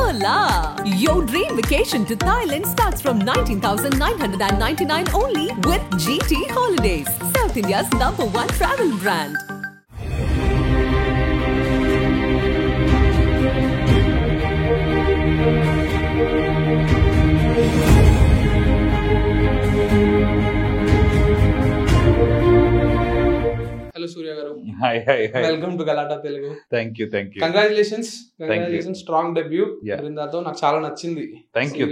Hola! Your dream vacation to Thailand starts from 19,999 only with GT Holidays, South India's #1 travel brand. Hello Surya garu. Hi. Welcome to Galata Telugu. Thank you. Congratulations. Strong debut. బృందాతో నాకు చాలా నచ్చింది. Thank you.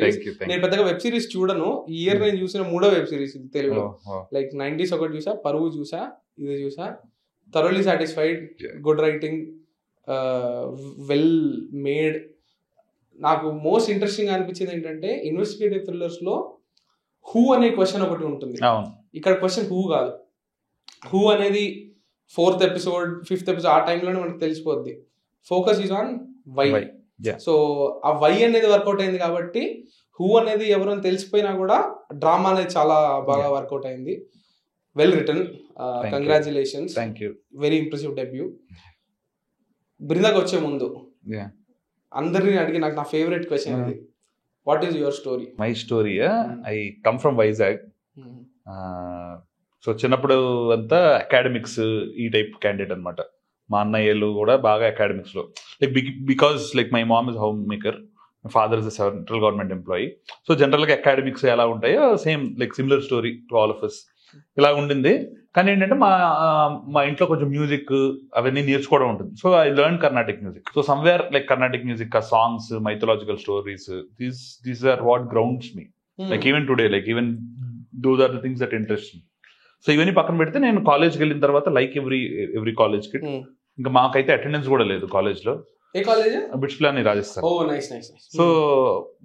నేను పెద్దగా web series చూడను. ఈ year నేను చూసిన 3వ వెబ్ సిరీస్ ఇది తెలుగులో. లైక్ 90s ఒకటి చూసా, పరువు చూసా, ఇది చూసా. Thoroughly satisfied, good writing, well made. నాకు మోస్ట్ ఇంట్రెస్టింగ్ అనిపించింది ఏంటంటే ఇన్వెస్టిగేటివ్ థ్రిల్లర్స్ లో హూ అనే క్వశ్చన్ ఒకటి ఉంటుంది. ఇక్కడ క్వశ్చన్ హూ కాదు. హూ అనేది 4th ఎపిసోడ్ 5th ఎపిసోడ్ ఆ టైంలోనే మనకు తెలిసిపోద్ది. Focus is on Y. So ఆ వై అనేది వర్కౌట్ అయింది కాబట్టి హూ అనేది ఎవరైనా తెలిసిపోయినా కూడా డ్రామా అనేది చాలా బాగా వర్కౌట్ అయింది. Well return. Congratulations. Very impressive debut. బృందాకి వచ్చే ముందు అందరినీ అడిగి నాకు నా ఫేవరెట్ క్వశ్చన్ ఇది. What is your story? My story, I come from Vizag. So చిన్నప్పుడు అంతా అకాడమిక్స్ ఈ టైప్ క్యాండిడేట్ అనమాట. మా అన్నయ్యలు కూడా బాగా అకాడమిక్స్ లో like because like my mom is home maker, my father is central government employee. So general గా అకాడమిక్స్ ఎలా ఉంటాయో same like similar story to all of us ఇలా ఉండింది. కానీ ఏంటంటే మా ఇంట్లో కొంచెం మ్యూజిక్ అవన్నీ నేర్చుకోవడం ఉంటుంది. So I learn Carnatic music. So somewhere like Carnatic music, ఆ songs, mythological stories, these are what grounds me. Like even today, like even those are the things that interest me. So ఇవన్నీ పక్కన పెడితే నేను కాలేజ్కి వెళ్ళిన తర్వాత లైక్ ఎవ్రీ కాలేజ్ కి ఇంకా మాకైతే అటెండెన్స్ కూడా లేదు కాలేజ్ లో. ఏ college? BITS Pilani Rajasthan. Nice. So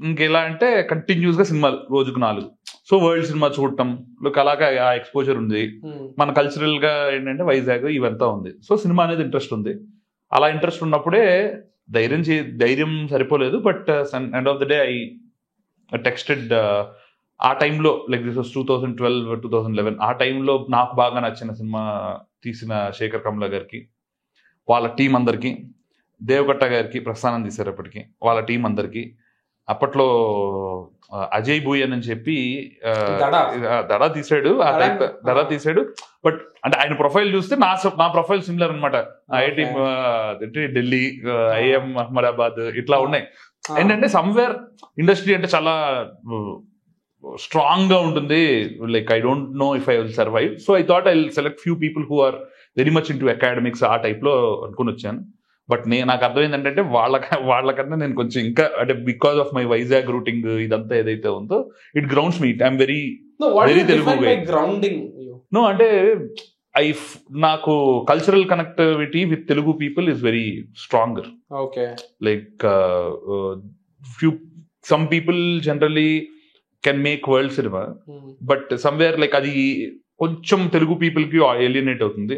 ఇంకెలా అంటే కంటిన్యూస్ గా సినిమాలు రోజుకు 4. సో వరల్డ్ సినిమా చూడటం, అలాగా ఆ ఎక్స్పోజర్ ఉంది. మన కల్చరల్ గా ఏంటంటే వైజాగ్ ఇవంతా ఉంది. సో సినిమా అనేది ఇంట్రెస్ట్ ఉంది. అలా ఇంట్రెస్ట్ ఉన్నప్పుడే ధైర్యం సరిపోలేదు. But end of the day I texted. ఆ టైంలో లైక్ దిస్ వాస్ 2012, 2011 ఆ టైంలో నాకు బాగా నచ్చిన సినిమా తీసిన శేఖర్ కమ్లా గారికి, వాళ్ళ టీం అందరికి, దేవకట్ట గారికి ప్రస్థానం తీశారు అప్పటికి, వాళ్ళ టీం అందరికి. అప్పట్లో అజయ్ భూయన్ అని చెప్పి దడా తీసాడు. ఆ టైప్ దడా తీసాడు. బట్ అంటే ఆయన ప్రొఫైల్ చూస్తే నా ప్రొఫైల్ సిమిలర్ అనమాట. ఐఐటి ఢిల్లీ, ఐఎం అహ్మదాబాద్ ఇట్లా ఉన్నాయి. ఏంటంటే సమ్వేర్ ఇండస్ట్రీ అంటే చాలా స్ట్రాంగ్ గా ఉంటుంది. Like I don't know if I will survive. So I thought I will select few people who are very much into academics ఆ టైప్ లో అనుకుని వచ్చాను. బట్ నాకు అర్థమైంది ఏంటంటే వాళ్ళకన్నా నేను కొంచెం ఇంకా అంటే because of my Vizag rooting ఇదంతా ఏదైతే ఉందో it grounds me. I'm very Telugu no అంటే నాకు cultural connectivity with Telugu people is very stronger. Like some people generally can make world cinema, but somewhere like అది కొంచెం తెలుగు పీపుల్ కి ఏలియనేట్ అవుతుంది.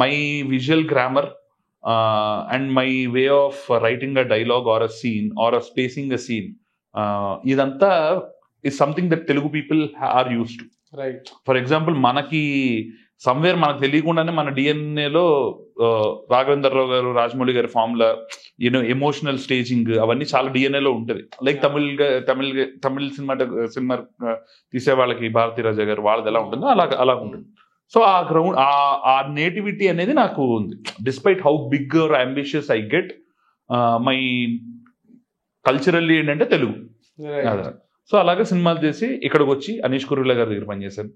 My visual grammar and my way of writing a dialogue or a scene or a spacing a scene, ఇదంతా is something that Telugu people are use to. For example మనకి somewhere మనకు తెలియకుండానే మన డిఎన్ఏలో రాఘవేంద్రరావు గారు, రాజమౌళి గారి ఫార్ములా, ఎమోషనల్ స్టేజింగ్ అవన్నీ చాలా డిఎన్ఏలో ఉంటుంది. లైక్ తమిళ సినిమా తీసే వాళ్ళకి భారతీ రాజా గారు వాళ్ళది ఎలా ఉంటుందో అలా ఉంటుంది. సో ఆ గ్రౌండ్ ఆ నేటివిటీ అనేది నాకు ఉంది. Despite how big or ambitious I get, my culturally ఏంటంటే తెలుగు. సో అలాగే సినిమాలు చేసి ఇక్కడికి వచ్చి అనీష్ కుర్విల్లా గారి దగ్గర పనిచేశాను,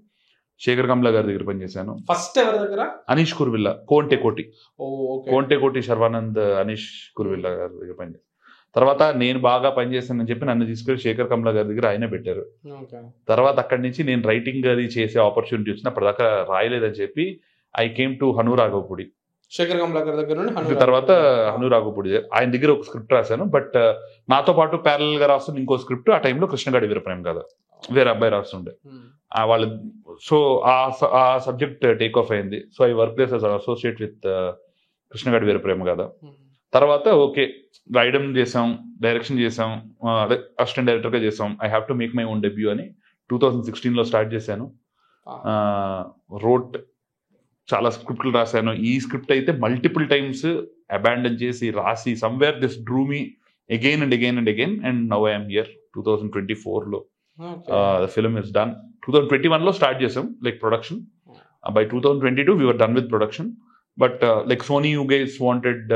శేఖర్ కమ్లా గారి దగ్గర పనిచేశాను. ఫస్ట్ ఎవరి దగ్గర? అనీష్ కుర్విల్లా, కోంటేకోటి శర్వానంద్ అనీష్ కుర్విల్లా గారి దగ్గర పనిచేశాను. తర్వాత నేను బాగా పనిచేశానని చెప్పి నన్ను తీసుకెళ్లి శేఖర్ కమ్లా గారి దగ్గర ఆయనే పెట్టారు. తర్వాత అక్కడి నుంచి నేను రైటింగ్ అది చేసే ఆపర్చునిటీ వచ్చిన అప్పటిదాకా రాయలేదని చెప్పి I came to Hanu Raghavapudi. Shekhar Kamla గారి దగ్గర తర్వాత హనురాఘవపూడి ఆయన దగ్గర ఒక స్క్రిప్ట్ రాశాను. బట్ నాతో పాటు ప్యారల్ గా రాస్తున్న ఇంకో స్క్రిప్ట్ ఆ టైంలో కృష్ణగాడి వీరప్రేమ్ కదా వేరే అబ్బాయి రాస్తుండే వాళ్ళు. సో ఆ సబ్జెక్ట్ టేక్ ఆఫ్ అయింది. So I work as associate with Krishnagadi Veeraprema కదా. తర్వాత ఓకే రాయడం చేసాం, డైరెక్షన్ చేసాం, అదే అసిస్టెంట్ డైరెక్టర్ గా చేసాం. I have to make my own debut అని 2016లో స్టార్ట్ చేశాను. రోట్ చాలా స్క్రిప్ట్లు రాశాను. ఈ స్క్రిప్ట్ అయితే మల్టిపుల్ టైమ్స్ అబాండన్ చేసి రాసి somewhere this Drew me again and again and again, and now I am here 2024 the film is done. 2021 start chesam like production. By 2022 we were done with production, but like Sony, you guys wanted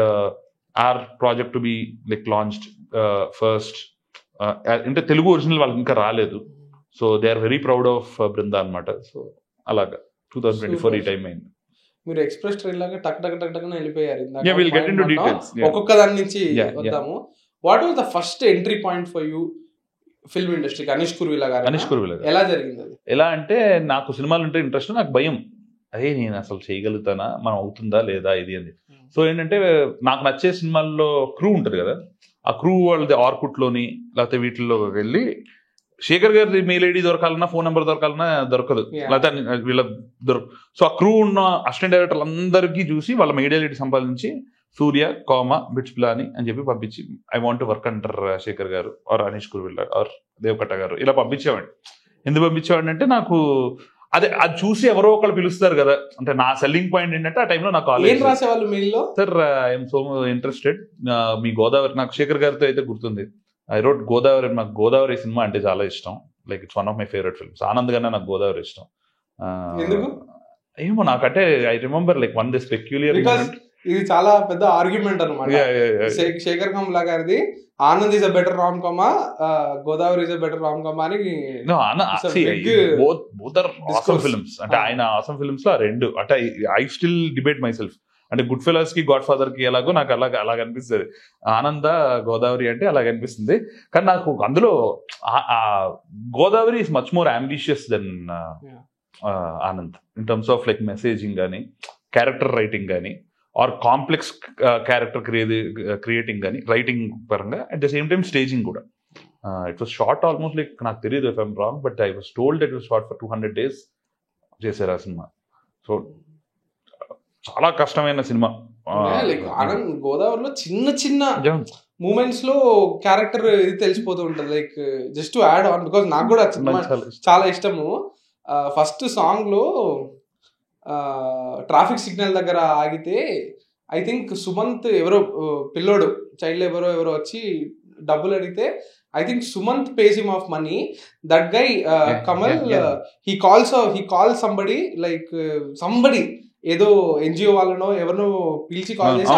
our project to be like launched first. Inte Telugu original వాళ్ళకి ఇంకా రాలేదు, so they are very proud of Brinda అన్నమాట. So అలాగా 2024 ఈ time అయింది. మీరు express train లాగా టక్ టక్ టక్ టక్ వెళ్ళిపోయారు. We'll get into details. ఒక్కొక్క దాని నుంచి వద్దాము. What was the first entry point for you film ఇండస్ట్రీకి? అనీష్ కుర్విలా గారు ఎలా జరిగింది అది? ఎలా అంటే నాకు సినిమాలు అంటే ఇంట్రెస్ట్, నాకు భయం, అదే నేను అసలు చేయగలుగుతానా, మనం అవుతుందా లేదా ఇది అని. సో ఏంటంటే నాకు నచ్చే సినిమాల్లో క్రూ ఉంటుంది కదా, ఆ క్రూ వాళ్ళది ఆర్కుట్లోని లేకపోతే వీటిల్లో వెళ్ళి శేఖర్ గారి మెయిల్ ఐడి దొరకాలన్నా, ఫోన్ నెంబర్ దొరకాలన్నా దొరకదు, లేకపోతే వీళ్ళ సో ఆ క్రూ ఉన్న అసిస్టెంట్ డైరెక్టర్లు అందరికీ చూసి వాళ్ళ మెయిల్ ఐడి సంపాదించి సూర్య బిట్స్ ప్లాని అని చెప్పి పంపించి, I want to work under Shekhar garu or Anish Kuruvilla or Deva Katta garu, ఇలా పంపించేవాడిని. ఎందుకు పంపించేవాడిని అంటే నాకు అది చూసి ఎవరో ఒకళ్ళు పిలుస్తారు కదా, అంటే నా సెల్లింగ్ పాయింట్ ఏంటంటే ఆ టైంలో నాకు కాలేజ్ రాసేవాళ్ళు మెయిల్లో, సార్ ఐఎమ్ సో ఇంట్రెస్టెడ్, మీ గోదావరి, నాకు శేఖర్ గారితో అయితే గుర్తుంది, ఐ రోట్ గోదావరి, నాకు గోదావరి సినిమా అంటే చాలా ఇష్టం, like it's one of my favourite films. Anand గానే నాకు గోదావరి ఇష్టం. ఏమో నాకంటే I remember like one this peculiar, ఇది చాలా పెద్ద ఆర్గ్యుమెంట్ అనమాట. శేఖర్ కమలా గారిది Anand is a better rom com, Godavari is a better rom com అని. Both are awesome films. అంటే ఆయన ఆసమ్ ఫిల్మ్స్ లో రెండు, అంటే I still debate myself. అంటే గుడ్ ఫెలోస్ కి గాడ్ ఫాదర్ కి ఎలాగో నాకు అలాగ అనిపిస్తుంది, ఆనంద గోదావరి అంటే అలాగ అనిపిస్తుంది. కానీ నాకు అందులో Godavari is much more ambitious then Anand in terms of like messaging కానీ, క్యారెక్టర్ రైటింగ్ కానీ, ఆర్ కాంప్లెక్స్ క్యారెక్టర్ క్రియేటింగ్ కానీ, రైటింగ్ పరంగా, at the same time staging కూడా. It was shot almost like, నాకు తెలియదు if I'm wrong, but I was told it was shot for 200 days చేశారు ఆ cinema. So చాలా కష్టమైన సినిమా. ఆనంద్ గోదావరిలో చిన్న చిన్న మూమెంట్స్ లో క్యారెక్టర్ ఇది తెలిసిపోతూ ఉంటుంది. Like just to add on, because నాకు కూడా చాలా ఇష్టము. ఫస్ట్ సాంగ్ లో ట్రాఫిక్ సిగ్నల్ దగ్గర ఆగితే ఐ థింక్ సుమంత్ ఎవరో పిల్లోడు చైల్డ్ ఎవరో వచ్చి డబ్బులు అడిగితే, I think Sumant pays him off money. That guy, Kamal, he calls somebody, like somebody, ఏదో ఎన్జిఓ వాళ్ళనో ఎవరినో పిలిచి కాల్ చేసి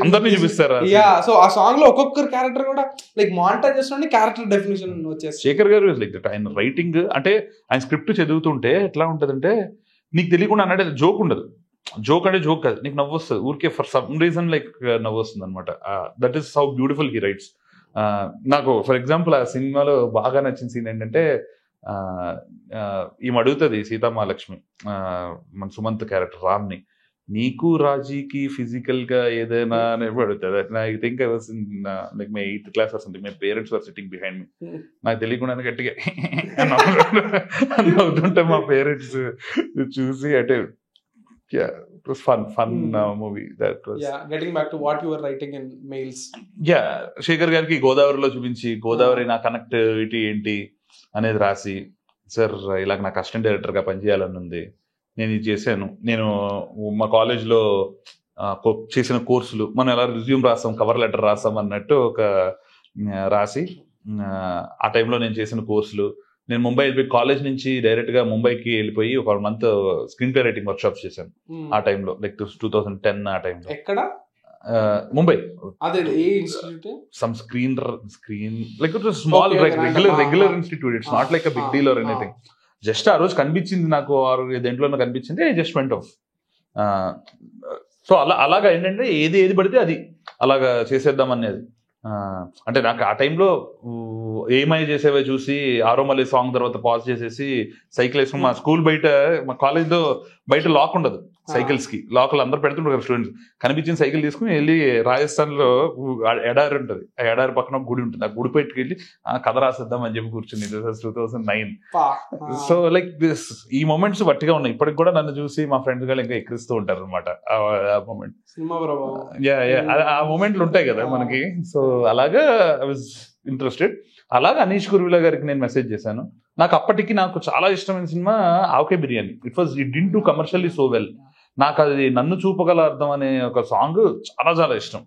అందరినీ చూపిస్తారు. సో ఆ సాంగ్ లో ఒక్కొక్కరు క్యారెక్టర్ కూడా లైక్ మానిటైజ్ చేసిన క్యారెక్టర్ డెఫినేషన్ వచ్చేసి. శేఖర్ గారు లైక్ దట్. ఆయన రైటింగ్ అంటే ఆయన స్క్రిప్ట్ చదువుతుంటే ఎట్లా ఉంటదంటే నీకు తెలియకుండా అన్నట్టు జోక్ ఉండదు. జోక్ అంటే జోక్ కాదు, నీకు నవ్వు వస్తుంది ఊరికే, ఫర్ సమ్ రీజన్ లైక్ నవ్వు వస్తుంది అనమాట. That is how beautiful he writes. నాకు ఫర్ ఎగ్జాంపుల్ ఆ సినిమాలో బాగా నచ్చిన సీన్ ఏంటంటే, ఈమె అడుగుతుంది సీతామహాలక్ష్మి మన సుమంత్ క్యారెక్టర్ రామ్ని, నీకు రాజీకి ఫిజికల్ గా ఏదైనా అని అడుగుతుంది. I think I was in like my 8th class or something. My parents were sitting behind me. నాకు తెలియకుండానే గట్టిగా అవుతుంటే మా పేరెంట్స్ చూసి అంటే yeah, it was fun movie. That was getting back to what you were writing in mails. Shekhar గారికి గోదావరిలో చూపించి, గోదావరి నా కనెక్టివిటీ ఏంటి అనేది రాసి, సార్ ఇలాగ నాకు అసిస్టెంట్ డైరెక్టర్ గా పనిచేయాలని ఉంది, నేను ఇది చేశాను, నేను మా కాలేజ్లో చేసిన కోర్సులు, మనం ఎలా రిజ్యూమ్ రాస్తాం, కవర్ లెటర్ రాస్తాం అన్నట్టు ఒక రాసి, ఆ టైంలో నేను చేసిన కోర్సులు, నేను ముంబై వెళ్ళిపోయి కాలేజ్ నుంచి డైరెక్ట్ గా ముంబైకి వెళ్ళిపోయి ఒక 1 month screen play writing work shops చేశాను ఆ టైంలో, లైక్ 2010 ఆ టైంలో. ఎక్కడ? ముంబై. అదే ఏ institute? Some screen like it was small regular institute. It's not like a big deal or anything. Just ఆ రోజు కనిపించింది నాకు, దేంట్లో కనిపించింది, I just went off. So అలాగా ఏంటంటే ఏది పడితే అది అలాగా చేసేద్దాం అనేది. అంటే నాకు ఆ టైంలో ఏమై చేసేవే చూసి ఆరోమల్లి సాంగ్ తర్వాత పాజ్ చేసేసి సైకిల్ వేసుకుని, మా స్కూల్ బయట, మా కాలేజ్ లో బయట లాక్ ఉండదు సైకిల్స్ కి, లాక్లు అందరూ పెడుతుంటారు స్టూడెంట్స్. కనిపించిన సైకిల్ తీసుకుని వెళ్ళి రాజస్థాన్ లో ఎడారి ఉంటుంది, ఆ ఎడారి పక్కన గుడి ఉంటుంది, ఆ గుడి పెట్టుకెళ్ళి కథ రాసేద్దాం అని చెప్పి కూర్చుని 2009. సో లైక్ దిస్, ఈ మూమెంట్స్ బట్టిగా ఉన్నాయి ఇప్పటికి కూడా. నన్ను చూసి మా ఫ్రెండ్స్ గా ఇంకా ఎక్కిరిస్తూ ఉంటారు అనమాట ఆ మూమెంట్. ఆ మూమెంట్లు ఉంటాయి కదా మనకి. సో అలాగా ఐ వాజ్ ఇంట్రెస్టెడ్. అలాగా అనీష్ కుర్విలా గారికి నేను మెసేజ్ చేశాను. నాకు అప్పటికి నాకు చాలా ఇష్టమైన cinema avakaya biryani. It did do commercially so well. నాకు అది నన్ను చూపగల అర్థం అనే ఒక సాంగ్ చాలా చాలా ఇష్టం.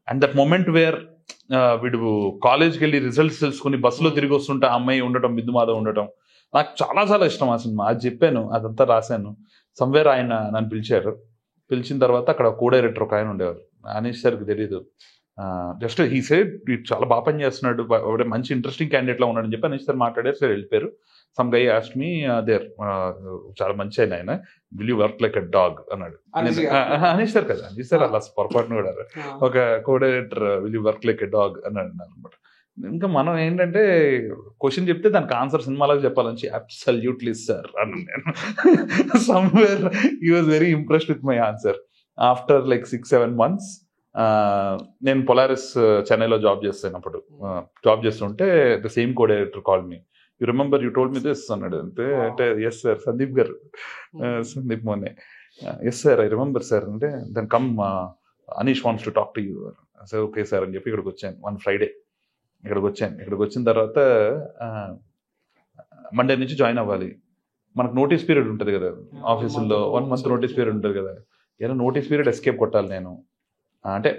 అండ్ దట్ మూమెంట్ వేర్ వీడు కాలేజ్కి వెళ్ళి రిజల్ట్స్ తెలుసుకుని బస్సులో తిరిగి వస్తుంటే ఆ అమ్మాయి ఉండటం, బిందు మాధవ్ ఉండటం, నాకు చాలా చాలా ఇష్టం ఆ సినిమా. అది చెప్పాను, అదంతా రాశాను. సమ్వేర్ ఆయన నన్ను పిలిచిన తర్వాత అక్కడ కో డైరెక్టర్ ఒక ఆయన ఉండేవారు, అనీష్ సార్కి తెలియదు, జస్ట్ హీ సెడ్ చాలా బాగా పని చేస్తున్నాడు, మంచి ఇంట్రెస్టింగ్ క్యాండిడేట్ లా ఉన్నాడని చెప్పి అనీష్ సార్ మాట్లాడారు. సార్ వెళ్ళిపోయారు. Some guy asked me there, చాలా మంచి ఆయన, will you work like a dog అన్నాడు. అనీష్ సార్ కదా, అనీష్ సార్ అలా పొరపాటును కూడా ఒక co director will you work like a dog అన్నాడు అనమాట. ఇంకా మనం ఏంటంటే క్వశ్చన్ చెప్తే దానికి ఆన్సర్ సినిమాలాగా చెప్పాలని అబ్సల్యూట్లీ సార్ అన్నాను నేను. Somewhere he was very impressed with my answer. After like 6-7 months నేను పొలారిస్ చెన్నైలో జాబ్ చేస్తున్నప్పుడు జాబ్ చేస్తుంటే the same co director call me, you remember you told me this అన్నాడు. అంటే ఎస్ సార్, సందీప్ గారు, సందీప్ మోనే, yes sir I remember sir అంటే, then come Anish wants to talk to you. Sir okay sir అని చెప్పి ఇక్కడికి వచ్చాను. వన్ ఫ్రైడే ఇక్కడికి వచ్చిన తర్వాత మండే నుంచి జాయిన్ అవ్వాలి. మనకు నోటీస్ పీరియడ్ ఉంటుంది కదా ఆఫీసుల్లో, 1 month నోటీస్ పీరియడ్ ఉంటుంది కదా. ఏదో నోటీస్ పీరియడ్ ఎస్కేప్ కొట్టాలి నేను, అంటే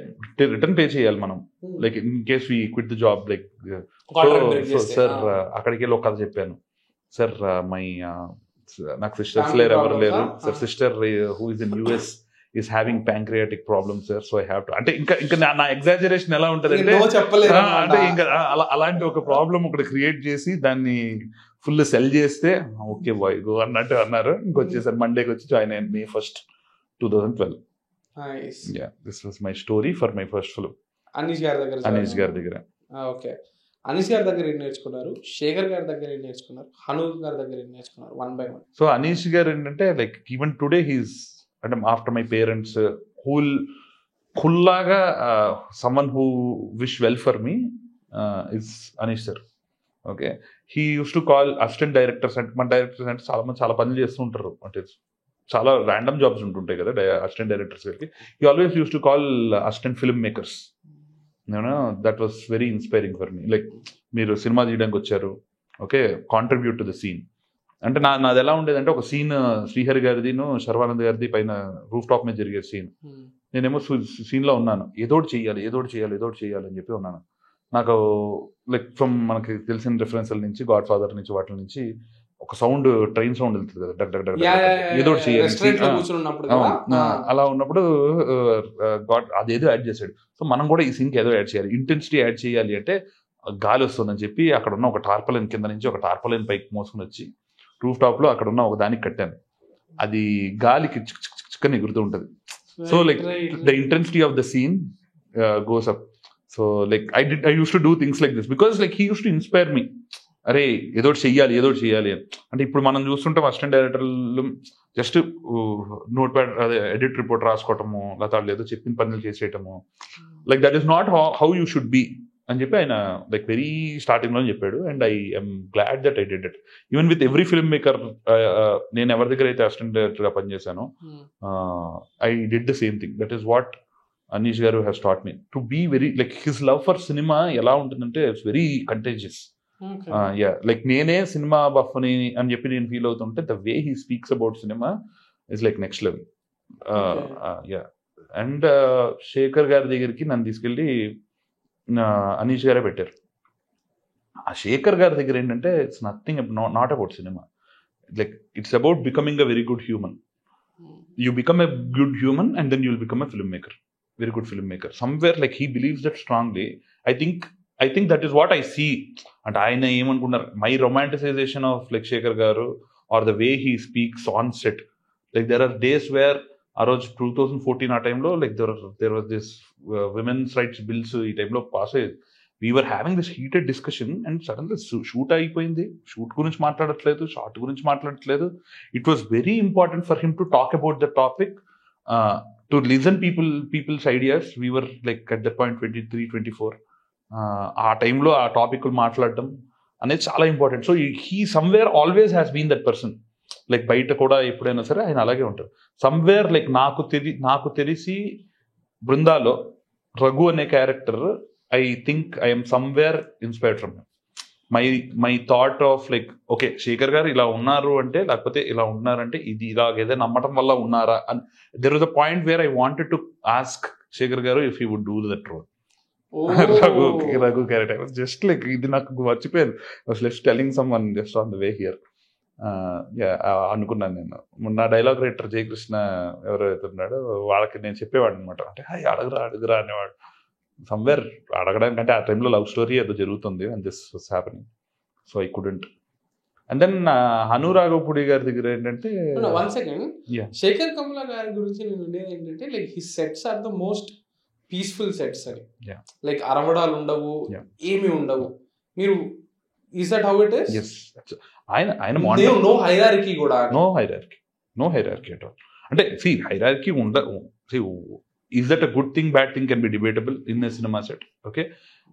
రిటర్న్ పే చేయాలి మనం, like in case we quit the job like. Sir అక్కడికి వెళ్ళి ఒక కథ చెప్పాను. సార్ నాకు సిస్టర్స్ లేరు, ఎవరు లేరు sir. Sister who is in US is having pancreatic problem sir, so I have to, అంటే ఇంకా నా ఎగ్జాజరేషన్ ఎలా ఉంటుంది అంటే ఇంకా అలాంటి ఒక ప్రాబ్లం ఒకటి క్రియేట్ చేసి దాన్ని ఫుల్ సెల్ చేస్తే ఓకే బాయ్ గో అన్నట్టు అన్నారు. ఇంకొచ్చేసారు మండేకి వచ్చి జాయిన్ అయ్యాను May 1st, 2012. Nice. Yeah, this was my story for my first film. Anish గారి దగ్గర. ఓకే, అనీష్ గారి దగ్గర ఏం నేర్చుకున్నారు, శేఖర్ గారి దగ్గర ఏం నేర్చుకున్నారు, హను గారి దగ్గర ఏం నేర్చుకున్నారు, 1 by 1? సో అనీష్ గారు ఏంటంటే లైక్ ఈవెన్ టుడే హీస్, అంటే ఆఫ్టర్ మై పేరెంట్స్ ఖుల్లాగా someone who wish well for me is Anish sir. Okay, he use to call assistant directors, అంటే మన డైరెక్టర్స్ అంటే చాలా మంది చాలా పనులు చేస్తూ ఉంటారు, అంటే చాలా ర్యాండమ్ జాబ్స్ ఉంటుంటాయి కదా అసిస్టెంట్ డైరెక్టర్స్ గారికి. He always use to call assistant film makers. That was very inspiring for me. Like మీరు సినిమా తీయడానికి వచ్చారు, okay, contribute to the scene. అంటే నాది ఎలా ఉండేదంటే, ఒక సీన్ శ్రీహరి గారిదిను శర్వానంద్ గారిది పైన రూఫ్ టాప్ మీద జరిగే సీన్, నేనేమో సీన్లో ఉన్నాను, ఏదోటి చేయాలి అని చెప్పి ఉన్నాను. నాకు లైక్ ఫ్రమ్ మనకి తెలిసిన రిఫరెన్స్ల నుంచి, గాడ్ ఫాదర్ నుంచి, వాటి నుంచి ఒక సౌండ్, ట్రైన్ సౌండ్ వెళ్తుంది కదా, డగ్ డగ్ డగ్, ఏదో చేయాలి. అలా ఉన్నప్పుడు గాడ్ అదేదో యాడ్ చేశాడు. సో మనం కూడా ఈ సీన్కి ఏదో యాడ్ చేయాలి, ఇంటెన్సిటీ యాడ్ చేయాలి అంటే గాలి వస్తుందని చెప్పి అక్కడ ఉన్న ఒక టార్పలైన్ కింద నుంచి ఒక టార్పలైన్ పైకి మోసుకుని వచ్చి రూఫ్ టాప్ లో అక్కడ ఉన్న ఒక దానికి కట్టాను. అది గాలికి చిక్కని ఎగురుతూ ఉంటుంది. So like the intensity of the scene goes up. So like I use to do things like this because like he use to inspire me. అరే ఏదో చెయ్యాలి అని. అంటే ఇప్పుడు మనం చూస్తుంటాం అసిస్టెంట్ డైరెక్టర్లు జస్ట్ నోట్ ప్యాడ్, అదే ఎడిట్ రిపోర్ట్ రాసుకోవటము, లేదా ఏదో చెప్పిన పనులు చేసేయటము, like that is not how you should be అని చెప్పి ఆయన లైక్ వెరీ స్టార్టింగ్ లో చెప్పాడు. And I am glad that I did it. Even with every filmmaker, నేను ఎవరి దగ్గర అయితే అసిస్టెంట్ డైరెక్టర్ గా పనిచేశానో, I did the same thing. That is what Anish గారు has taught me to be very, like his love for cinema ఎలా ఉంటుందంటే it's very contagious. Like నేనే సినిమా బఫ్ని అని చెప్పి నేను ఫీల్ అవుతుంటే the way he speaks about cinema is like next level. And Shekhar గారి దగ్గరికి నన్ను తీసుకెళ్ళి అనీష్ గారే పెట్టారు. ఆ శేఖర్ గారి దగ్గర ఏంటంటే it's nothing, not about cinema, like it's about becoming a very good human. You become a good human and then you will become a film maker, very good film maker. Somewhere like he believes that strongly. I think that is what I see. And ఆయన ఏమనుకున్నారు, my romanticization of like Shekhar garu or the way he speaks on set, like there are days where ఆ రోజు 2014 ఆ టైంలో like there was this women's rights bills ఈ టైంలో pass అయ్యేది. We were having this heated discussion and suddenly shoot అయిపోయింది. Shoot గురించి మాట్లాడట్లేదు, షార్ట్ గురించి మాట్లాడట్లేదు. It was very important for him to talk about the topic, to listen people's ideas. We were like at that point 23, 24. ఆ టైంలో ఆ topic మాట్లాడడం అనేది చాలా important. So he somewhere always has been that person. Like బయట కూడా ఎప్పుడైనా సరే ఆయన అలాగే ఉంటారు. సమ్వేర్ లైక్ నాకు తెలిసి బృందాలో రఘు అనే character, I think I'm somewhere inspired from him. My thought of like okay Shekhar garu ఇలా ఉన్నారు అంటే, లేకపోతే ఇలా ఉన్నారంటే ఇది ఇలాగేదో నమ్మటం వల్ల ఉన్నారా అని. There was a point where I wanted to ask Sekhar గారు if he would do that role. Raghu character. I was just like ఇది నాకు మర్చిపోయాను. I was just telling someone just on the way here. అనుకున్నాను నేను. నా డైలాగ్ రైటర్ జయకృష్ణ ఎవరైతే ఉన్నాడో వాళ్ళకి నేను చెప్పేవాడు అనమాట. అంటే అడుగురా అనేవాడు. సమ్వేర్ అడగడానికి అంటే ఆ టైంలో లవ్ స్టోరీ ఏదో జరుగుతుంది and this was happening. So I couldn't. And then Hanu Raghavapudi గారి దగ్గర ఏంటంటే శేఖర్ కమలా గారి గురించి నేను ఉండేది ఏంటంటే like his sets are the most peaceful sets అని. లైక్ అరవడాలు ఉండవు, ఏమి ఉండవు. మీరు is that how it is? yes ఆయన నో హైరార్కీ కూడా, నో హైరార్కీ అట్ ఆల్. అంటే see hierarchy see is that a good thing, bad thing can be debatable in a cinema set. Okay,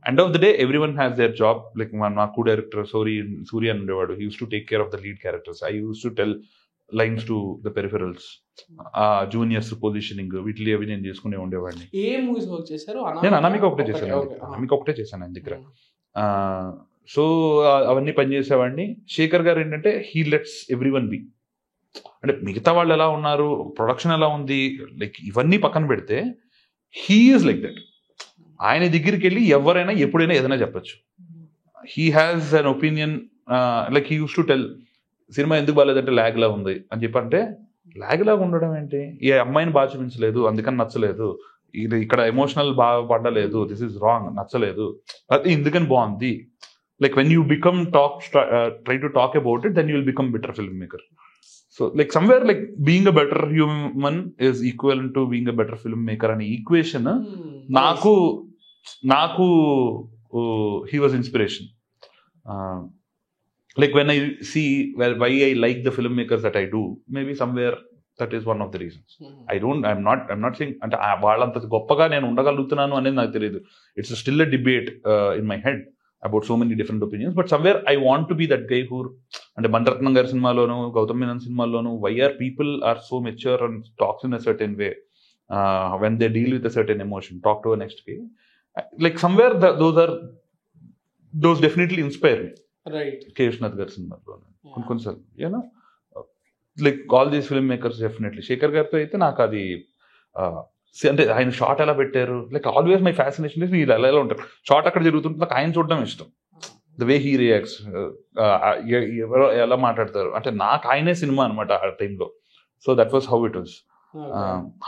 end of the day everyone has their job. Like my co-director Surya ఉండేవాడు, he used to take care of the lead characters. I used to tell lines to the peripherals, juniors positioning, వీటిలో అవి నేను చేసుకునే ఉండేవాడిని. ఏ movies work చేశారు? నేను అనామిక ఒకటే చేశాను ఆయన దగ్గర. సో అవన్నీ పనిచేసేవాడిని. శేఖర్ గారు ఏంటంటే he lets everyone be. అంటే మిగతా వాళ్ళు ఎలా ఉన్నారు, ప్రొడక్షన్ ఎలా ఉంది, లైక్ ఇవన్నీ పక్కన పెడితే హీ ఈజ్ లైక్ దట్. ఆయన దగ్గరికి వెళ్ళి ఎవరైనా ఎప్పుడైనా ఏదైనా చెప్పచ్చు. He has an opinion. Like he use to tell cinema ఎందుకు బాగాలేదంటే ల్యాగ్ లా ఉంది అని చెప్పంటే, ల్యాగ్ లాగా ఉండడం ఏంటి, ఏ అమ్మాయిని బాగా చూపించలేదు అందుకని నచ్చలేదు, ఇది ఇక్కడ ఎమోషనల్ బాగా పడలేదు, దిస్ ఈజ్ రాంగ్, నచ్చలేదు, అది ఎందుకని బాగుంది. Like when you try to talk about it, then you will become better filmmaker. So like somewhere like being a better human is equivalent to being a better filmmaker and equation. Naku he was inspiration. Like when I see why I like the filmmakers that I do, maybe somewhere that is one of the reasons. I'm not saying అంటే వాళ్ళంత గొప్పగా నేను ఉండగలుగుతున్నాను అనేది నాకు తెలియదు. It's still a debate in my head about so many different opinions, but somewhere I want to be that guy who, అంటే మణిరత్నం గారి సినిమాలోను Gautam Menon సినిమాలోను, why are people are so mature and talks in a certain way when they deal with a certain emotion, talk to a next way, like somewhere those definitely inspire me. Right. K. Vishwanath గారి సినిమాలోను కొన్నిసార్లు you know like all these film makers definitely. Shekhar గారితో అయితే నాకు అది అంటే ఆయన shot ఎలా పెట్టారు, like always my fascination is వీళ్ళు ఎలా ఉంటారు, షార్ట్ అక్కడ జరుగుతుంటే నాకు ఆయన చూడడం ఇష్టం. ద వే హీ రియాక్ట్స్, ఎవరో ఎలా మాట్లాడతారు, అంటే నాకు ఆయనే సినిమా అనమాట ఆ టైంలో. So that was how it was.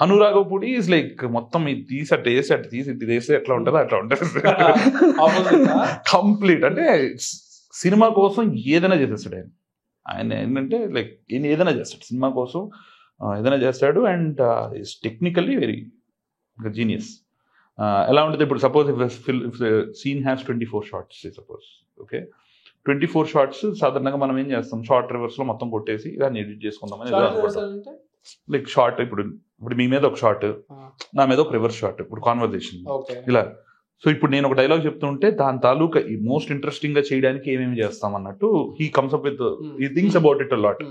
Hanu Raghavapudi is like మొత్తం ఇది తీసి అట్లా వేసి అట్లా తీసి ఇది వేస్తే ఎట్లా ఉంటుందో అట్లా ఉంటుంది కంప్లీట్. అంటే సినిమా కోసం ఏదైనా చేసేస్తాడు ఆయన ఏంటంటే లైక్ ఏదైనా చేస్తాడు సినిమా కోసం, ఏదైనా చేస్తాడు. And is technically very genius. ఎలా ఉంటుంది ఇప్పుడు suppose if scene has 24 shots suppose, okay 24 shots సాధారణంగా మనం ఏం చేస్తాం, షార్ట్ రివర్స్ లో మొత్తం కొట్టేసి దాన్ని ఎడిట్ చేసుకుందామని. లైక్ షార్ట్ ఇప్పుడు మీ మీద ఒక షార్ట్, నా మీద ఒక రివర్స్ షార్ట్, ఇప్పుడు కాన్వర్సేషన్ ఇలా. సో ఇప్పుడు నేను ఒక డైలాగ్ చెప్తుంటే దాని తాలూకా ఈ మోస్ట్ ఇంట్రెస్టింగ్ గా చేయడానికి ఏమేమి చేస్తాం అన్నట్టు he comes up with he thinks about it a lot.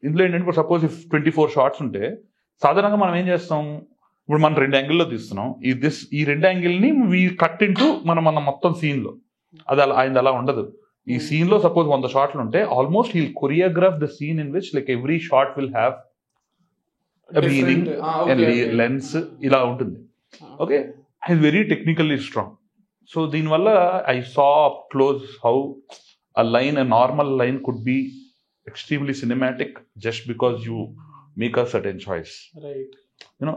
ఇందులో ఏంటంటే ఇప్పుడు సపోజ్ 24 shots ఉంటే సాధారణంగా మనం ఏం చేస్తాం, ఇప్పుడు మనం 2 యాంగిల్లో తీస్తున్నాం, ఈ 2 యాంగిల్ని వీ కట్ ఇంటూ మన మొత్తం సీన్ లో. అది అలా ఆయన అలా ఉండదు. ఈ సీన్ లో సపోజ్ 100 shots ఉంటే almost he'll choreograph the scene in which like every shot will have meaning and lens ఇలా ఉంటుంది. Okay, he's very technically strong. So దీనివల్ల I saw up close how a normal line could be extremely cinematic just because you make a certain choice. Right. You know,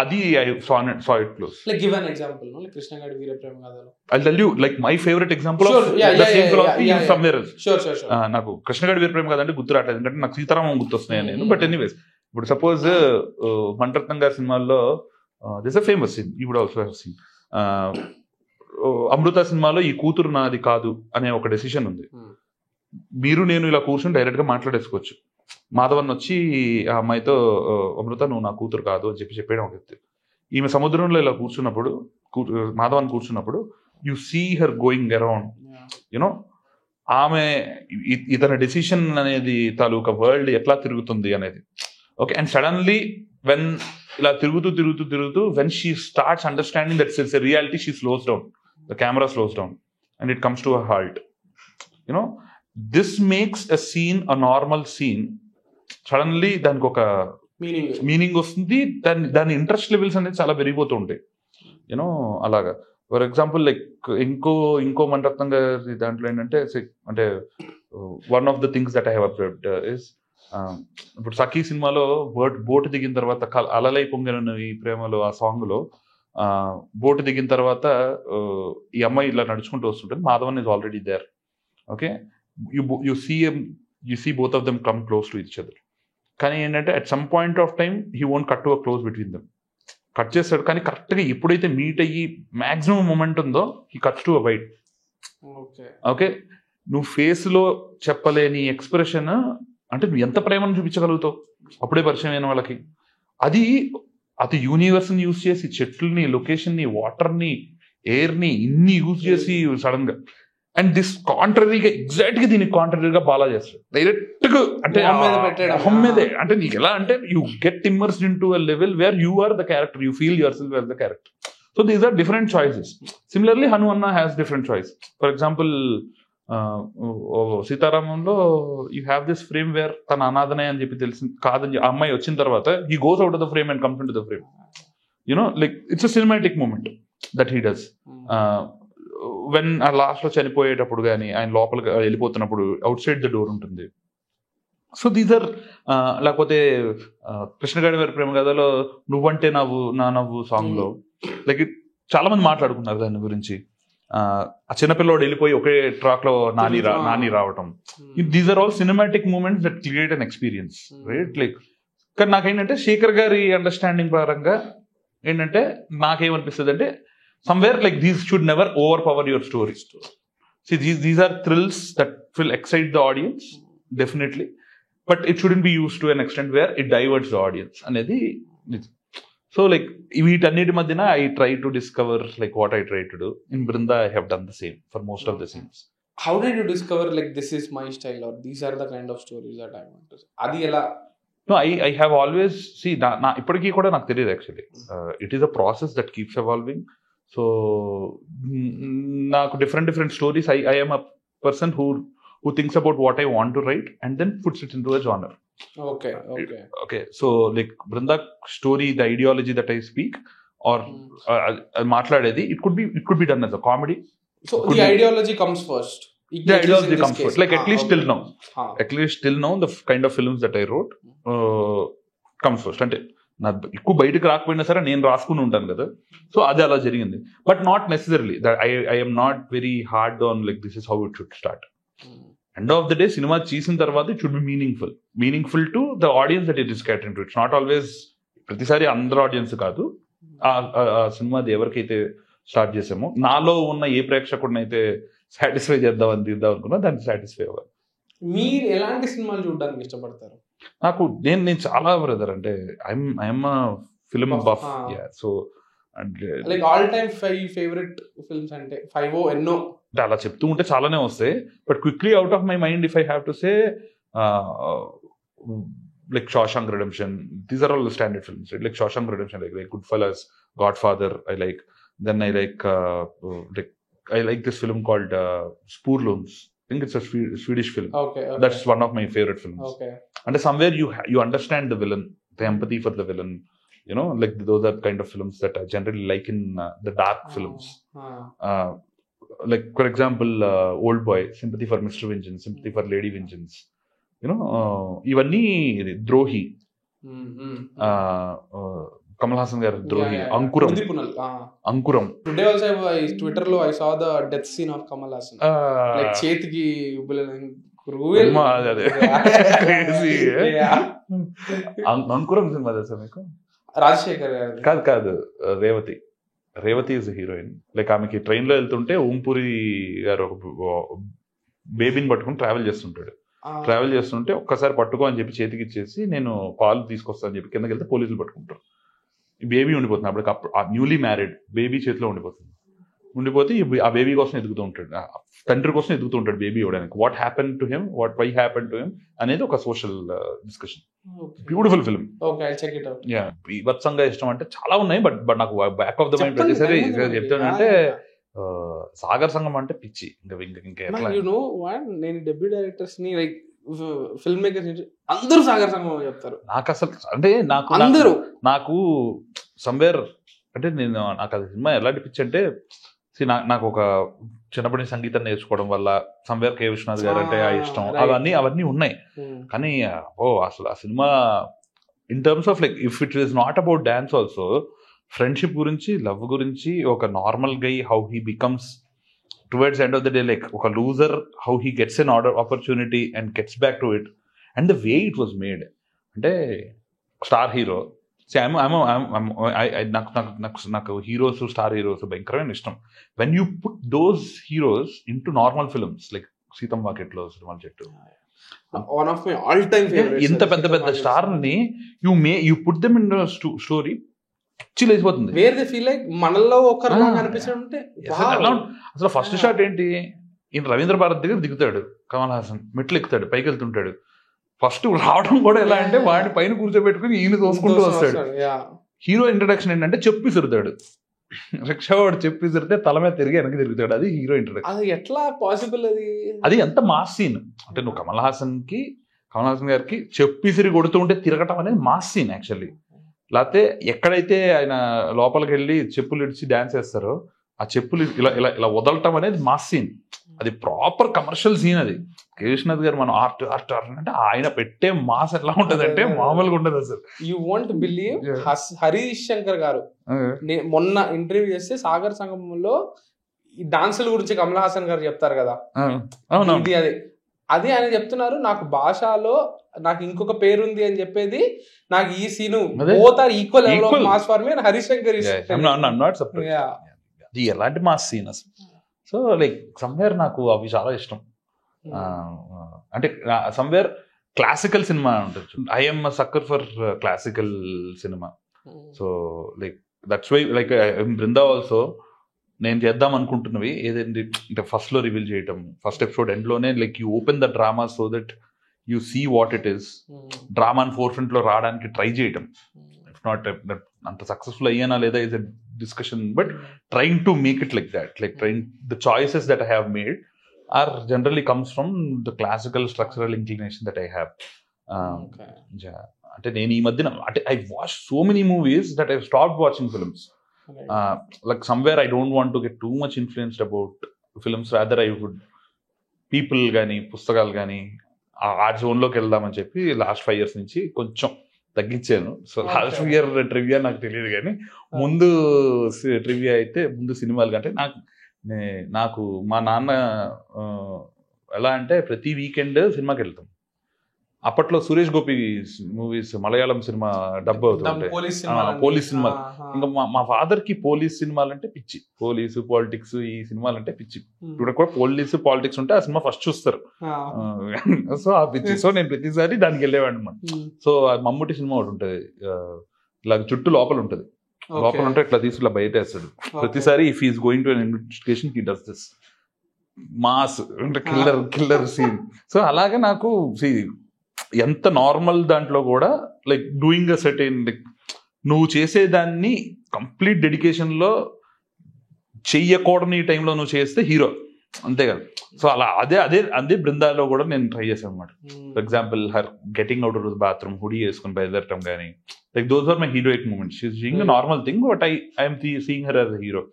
adi I saw it close. Like give an example, no? Like Krishna Gadi Veera Prema Gadalo. I'll tell you like my favorite example sure, of the same philosophy is somewhere else. Sure. నాకు కృష్ణ గడి వీర ప్రేమ కాదంటే గుర్తు రావట్లేదు, ఎందుకంటే నాకు సీతారామం గుర్తొస్తున్నాయి నేను. But anyways ఇప్పుడు suppose Mani Ratnam గారి సినిమాల్లో this is a famous scene, you would also have seen. అమృత సినిమాలో ఈ కూతురు నాది కాదు అనే ఒక డెసిషన్ ఉంది. మీరు నేను ఇలా కూర్చొని డైరెక్ట్ గా మాట్లాడేసుకోవచ్చు. మాధవన్ వచ్చి ఆ అమ్మాయితో అమృత నువ్వు నా కూతురు కాదు అని చెప్పేయడం ఒక ఎత్తు. ఈమె సముద్రంలో ఇలా కూర్చున్నప్పుడు, మాధవన్ కూర్చున్నప్పుడు you see her going around, you know ఆమె ఇతని డెసిషన్ అనేది తాలూకా వరల్డ్ ఎట్లా తిరుగుతుంది అనేది. ఓకే, అండ్ సడన్లీ వెన్ ఇలా తిరుగుతూ when she starts understanding that it's a reality, she slows down, the camera slows down and it comes to a halt. You know, this makes a scene a normal scene. Suddenly దానికి ఒక meaning వస్తుంది, దాని interest levels అనేది చాలా పెరిగిపోతూ ఉంటాయి. You know అలాగా. For example like ఇంకో మణిరత్నం గారి దాంట్లో ఏంటంటే అంటే one of the things that I have observed is ఇప్పుడు సఖీ సినిమాలో బోటు దిగిన తర్వాత అలలై పొంగిన ఈ ప్రేమలో ఆ సాంగ్ లో బోటు దిగిన తర్వాత ఈ అమ్మాయి ఇలా నడుచుకుంటూ వస్తుంటుంది, Madhavan is already there. Okay, you see both of them come close to each other. కానీ ఏంటంటే at some point of time he won't cut to a close between them. Cut చేస్తాడు కానీ కరెక్ట్గా ఎప్పుడైతే మీట్ అయ్యి మాక్సిమం మూమెంట్ ఉందో he cuts to a wide. Okay, నువ్వు face లో చెప్పలేని ఎక్స్ప్రెషన్ అంటే నువ్వు ఎంత ప్రేమను చూపించగలుగుతావు అప్పుడే పరిచయం అయిన వాళ్ళకి. అది యూనివర్స్ ని యూజ్ చేసి చెట్లని, లొకేషన్ ని, వాటర్ ని, ఎయిర్ ని ఇన్ని యూజ్ చేసి సడన్ గా అండ్ దిస్ కాంట్రరీగా ఎగ్జాక్ట్ గా దీనికి కాంట్రరీగా బాగా చేస్తాడు డైరెక్ట్ గా. అంటే హొమ్మేదే అంటే నీకు ఎలా అంటే you get immersed into a level where you are the character, you feel yourself as the character. So these are different choices. Similarly Hanu అన్న has different choice. For example సీతారామంలో you have this frame where తన అనాథనే అని చెప్పి తెలిసింది కాదని ఆ అమ్మాయి వచ్చిన తర్వాత he goes out of the frame and comes in to the frame. You know like it's a cinematic moment that he does. When ఆ లాస్ట్ లో చనిపోయేటప్పుడు కానీ ఆయన లోపలికి వెళ్ళిపోతున్నప్పుడు అవుట్ సైడ్ ద డోర్ ఉంటుంది. సో దీస్ ఆర్ లేకపోతే కృష్ణగాడి వారి ప్రేమ కథలో నువ్వంటే నవ్వు నా నవ్వు సాంగ్ లో లైక్ చాలా మంది మాట్లాడుకున్నారు దాని గురించి. ఆ చిన్నపిల్లోడు వెళ్ళిపోయి ఒకే ట్రాక్ లో నాని రావటం. These are all cinematic moments that create an experience, right? Like కానీ నాకేంటంటే శేఖర్ గారి అండర్స్టాండింగ్ పరంగా ఏంటంటే నాకేమనిపిస్తుంది అంటే somewhere like these should never overpower your story. See, these are thrills that will excite the audience definitely, but it shouldn't be used to an extent where it diverts the audience anedi. So like వీటన్నిటి మధ్యన I try to discover like what I try to do. In Brinda I have done the same for most of the scenes. How did you discover like this is my style or these are the kind of stories that I want to say? Adi ela No, I have always see na ippudiki kuda నాకు తెలియదు actually. It is a process that keeps evolving. So నాకు different stories. I am a person who thinks about what I want to write and then puts it into a genre. Okay. So like Brinda story, the ideology that I speak or మాట్లాడేది it could be done as a comedy. So the ideology comes first. The ideology comes first. Like at least till now the kind of films that I wrote comes first. అంటే నా ఎక్కువ బయటకు రాకపోయినా సరే నేను రాసుకుని ఉంటాను కదా. సో అది అలా జరిగింది. But not necessarily I M not very hard on like this is how it should start. End of the day cinema చేసిన తర్వాత it should be meaningful to the audience that it is catering to. It's not always ప్రతిసారి అందరూ audience కాదు. ఆ సినిమాది ఎవరికైతే start చేసామో నాలో ఉన్న ఏ ప్రేక్షకుడిని అయితే సాటిస్ఫై చేద్దామని తీద్దాం అనుకున్నా దాన్ని సాటిస్ఫై అవ్వాలి. మీరు ఎలాంటి సినిమాలు చూడడానికి ఇష్టపడతారు? నాకు నేను చాలా బ్రదర్ అంటే I'm film buff. So like all time 5 favourite films అంటే 5 ఎన్నో అంటే అలా చెప్తూ ఉంటే చాలానే వస్తాయి. But quickly out of my mind if I have to say like Shawshank Redemption, these are all the standard films, right? Like Shawshank Redemption, like Goodfellas, Godfather, I like. Then I like this film called Spoorloons. I think it's a Swedish film. Okay. That's one of my favorite films. Okay. And somewhere you understand the villain, the empathy for the villain. You know, like those are kind of films that I generally like in the dark films. Like for example, Old Boy, Sympathy for Mr. Vengeance, Sympathy for Lady Vengeance. You know, ఇవన్నీ ద్రోహి, కమల్ హాసన్ గారు Drohi, Ankuram. Today also Twitter లో I saw the death scene of Kamal Haasan. Like చేతికి Ankuram cinema తెలుసా మీకు? రాజశేఖర్ కాదు Revathi is heroine. Like ఆమెకి train లో వెళ్తుంటే ఓంపురి గారు బేబీని పట్టుకుని ట్రావెల్ చేస్తుంటే ఒక్కసారి పట్టుకో అని చెప్పి చేతికి ఇచ్చేసి నేను పాలు తీసుకొస్తా అని చెప్పి కిందకి వెళ్తే పోలీసులు పట్టుకుంటారు. ఈ బేబీ ఉండిపోతుంది అప్పటికి, న్యూలీ మ్యారీడ్ బేబీ చేతిలో ఉండిపోతే ఆ బేబీ కోసం ఎదుగుతూ ఉంటాడు, తండ్రి కోసం ఎదుగుతూ ఉంటాడు బేబీ ఇవ్వడానికి. What happen to him, why happen to him అనేది ఒక సోషల్ డిస్కషన్. Beautiful film. బీభత్సంగా ఇష్టం అంటే చాలా ఉన్నాయి. బట్ నాకు బ్యాక్ ఆఫ్ ద మైండ్ ప్రతిసారి చెప్తానంటే సాగర్ సంగం అంటే పిచ్చి. నేను డెబ్యూ డైరెక్టర్స్ ని లైక్ ఫిల్మ్ మేకర్స్ అందరూ సాగర్ సంగం చెప్తారు. నాకు అసలు అంటే నాకు సమ్వేర్ అంటే నాకు అది సినిమా ఎలా అనిపించి అంటే నాకు ఒక చిన్నప్పటి సంగీతం నేర్చుకోవడం వల్ల సమ్వేర్ కే విశ్వనాథ్ గారు అంటే ఇష్టం, అవన్నీ ఉన్నాయి. కానీ అసలు ఆ cinema in terms of like if it is not about dance also, friendship గురించి, లవ్ గురించి, ఒక normal guy how he becomes towards end of the day, like ఒక loser how he gets an opportunity and gets back to it, and the way it was made. అంటే star hero, నాకు heroes, star heroes భయంకరమైన ఇష్టం. When you put those heroes into normal films like సీతం వాకిట్లో సినిమాల Chettu, one of my all time favourites. ఇంత పెద్ద star ని you put them in story, పిచ్చిలేసిపోతుంది. వేర్ దే ఫీల్ లైక్ మనల్లో ఒకరిలా కనిపించే. అసలు ఫస్ట్ షాట్ ఏంటి, ఈయన రవీంద్ర భారత్ దగ్గర దిగుతాడు, కమల్ హాసన్ మెట్లు ఎక్కుతాడు, పైకి వెళ్తుంటాడు. ఫస్ట్ రావడం కూడా ఎలా అంటే వాడిని పైన కూర్చోబెట్టుకుని ఈయన తోసుకుంటూ వస్తాడు. హీరో ఇంట్రడక్షన్ ఏంటంటే చెప్పు విసురుతాడు, రిక్షా వాడు చెప్పు విసిరితే తల మీద తిరిగి వెనక్కి తిరుగుతాడు. అది హీరో ఇంట్రడక్షన్. అది ఎట్లా పాసిబుల్? అది ఎంత మాస్ సీన్ అంటే, నువ్వు కమల్ హాసన్ గారికి చెప్పు విసిరి కొడుతూ ఉంటే తిరగటం అనేది మాస్ సీన్ యాక్చువల్లీ. లేకపోతే ఎక్కడైతే ఆయన లోపలికి వెళ్ళి చెప్పులు ఇడిచి డాన్స్ వేస్తారో ఆ చెప్పులు ఇలా ఇలా ఇలా వదలటం అనేది మాస్ సీన్. అది ప్రాపర్ కమర్షియల్ సీన్. అది కే విశ్వనాథ్ గారు మనం ఆర్ట్ అంటే ఆయన పెట్టే మాస్ ఎలా ఉంటది అంటే మామూలుగా ఉండదు అసలు. You want believe Harish Shankar గారు మొన్న ఇంటర్వ్యూ చేస్తే సాగర్ సంగమంలో ఈ డాన్సుల గురించి కమల్ హాసన్ గారు చెప్తారు కదా, ఇది అది ఆయన చెప్తున్నారు, నాకు భాషలో నాకు ఇంకొక పేరు ఉంది అని చెప్పేది, నాకు ఈ scene both are equal level of mass for me. Harish Shankar అది ఎలాంటి మాస్ సీన్ అసలు. సో లైక్ సమ్వేర్ నాకు అవి చాలా ఇష్టం. అంటే సమ్వేర్ క్లాసికల్ సినిమా ఉంటుంది. I'm sucker for classical cinema. So like that's why like Brinda also నేను చేద్దాం అనుకుంటున్నవి ఏదండి అంటే ఫస్ట్ లో రివీల్ చేయటం, ఫస్ట్ ఎపిసోడ్ ఎండ్ లోనే like you open the drama so that you see what it is. డ్రామాని four front లో రావడానికి ట్రై చేయటం. ఇఫ్ నాట్ అంత సక్సెస్ఫుల్ అయ్యానా లేదా is a discussion, but trying to make it like that, like trying the choices that I have made are generally comes from the classical structural inclination that I have. అంటే నేను ఈ మధ్యన అంటే I watched so many movies that I've stopped watching films. Like somewhere I don't want to get too much influenced about films, rather I would people గానీ పుస్తకాలు కానీ ఆ జోన్లోకి వెళ్దామని చెప్పి లాస్ట్ 5 years నుంచి కొంచెం తగ్గించాను. సో లాస్ట్ ఇయర్ ట్రివియా నాకు తెలియదు, కానీ ముందు ట్రివియా అయితే ముందు సినిమాలు కంటే నాకు మా నాన్న ఎలా అంటే ప్రతి వీకెండ్ సినిమాకి వెళ్తాం. అప్పట్లో సురేష్ గోపి మూవీస్ మలయాళం సినిమా డబ్బు అవుతుంటాయి, పోలీస్ సినిమాలు. ఇంకా మా ఫాదర్ కి పోలీస్ సినిమాలు అంటే పిచ్చి, పోలీసు పాలిటిక్స్ ఈ సినిమాలు అంటే పిచ్చి. ఇప్పుడు కూడా పోలీసు పాలిటిక్స్ ఉంటే ఆ సినిమా ఫస్ట్ చూస్తారు. సో ఆ పిచ్చి, సో నేను ప్రతిసారి దానికి వెళ్ళేవాడిని అనమాట. సో మమ్ముటి సినిమా ఒకటి ఉంటుంది, ఇలా చుట్టూ లోపల ఉంటుంది, లోపల ఉంటే ఇట్లా తీసి ఇలా బయట వేస్తాడు ప్రతిసారి. If is going to an investigation he does this mass అంటే కిల్లర్ సీన్. సో అలాగే నాకు ఎంత నార్మల్ దాంట్లో కూడా like doing a certain like నువ్వు చేసేదాన్ని కంప్లీట్ డెడికేషన్ లో చెయ్యకూడని ఈ టైంలో నువ్వు చేస్తే హీరో, అంతే కదా. సో అలా అదే బృందాలో కూడా నేను ట్రై చేశాను అనమాట. For example her getting out of the bathroom hoodie వేసుకుని బయలుదేరటం కానీ, like those are my heroic moments. She is doing a normal thing but I'm seeing her as a hero.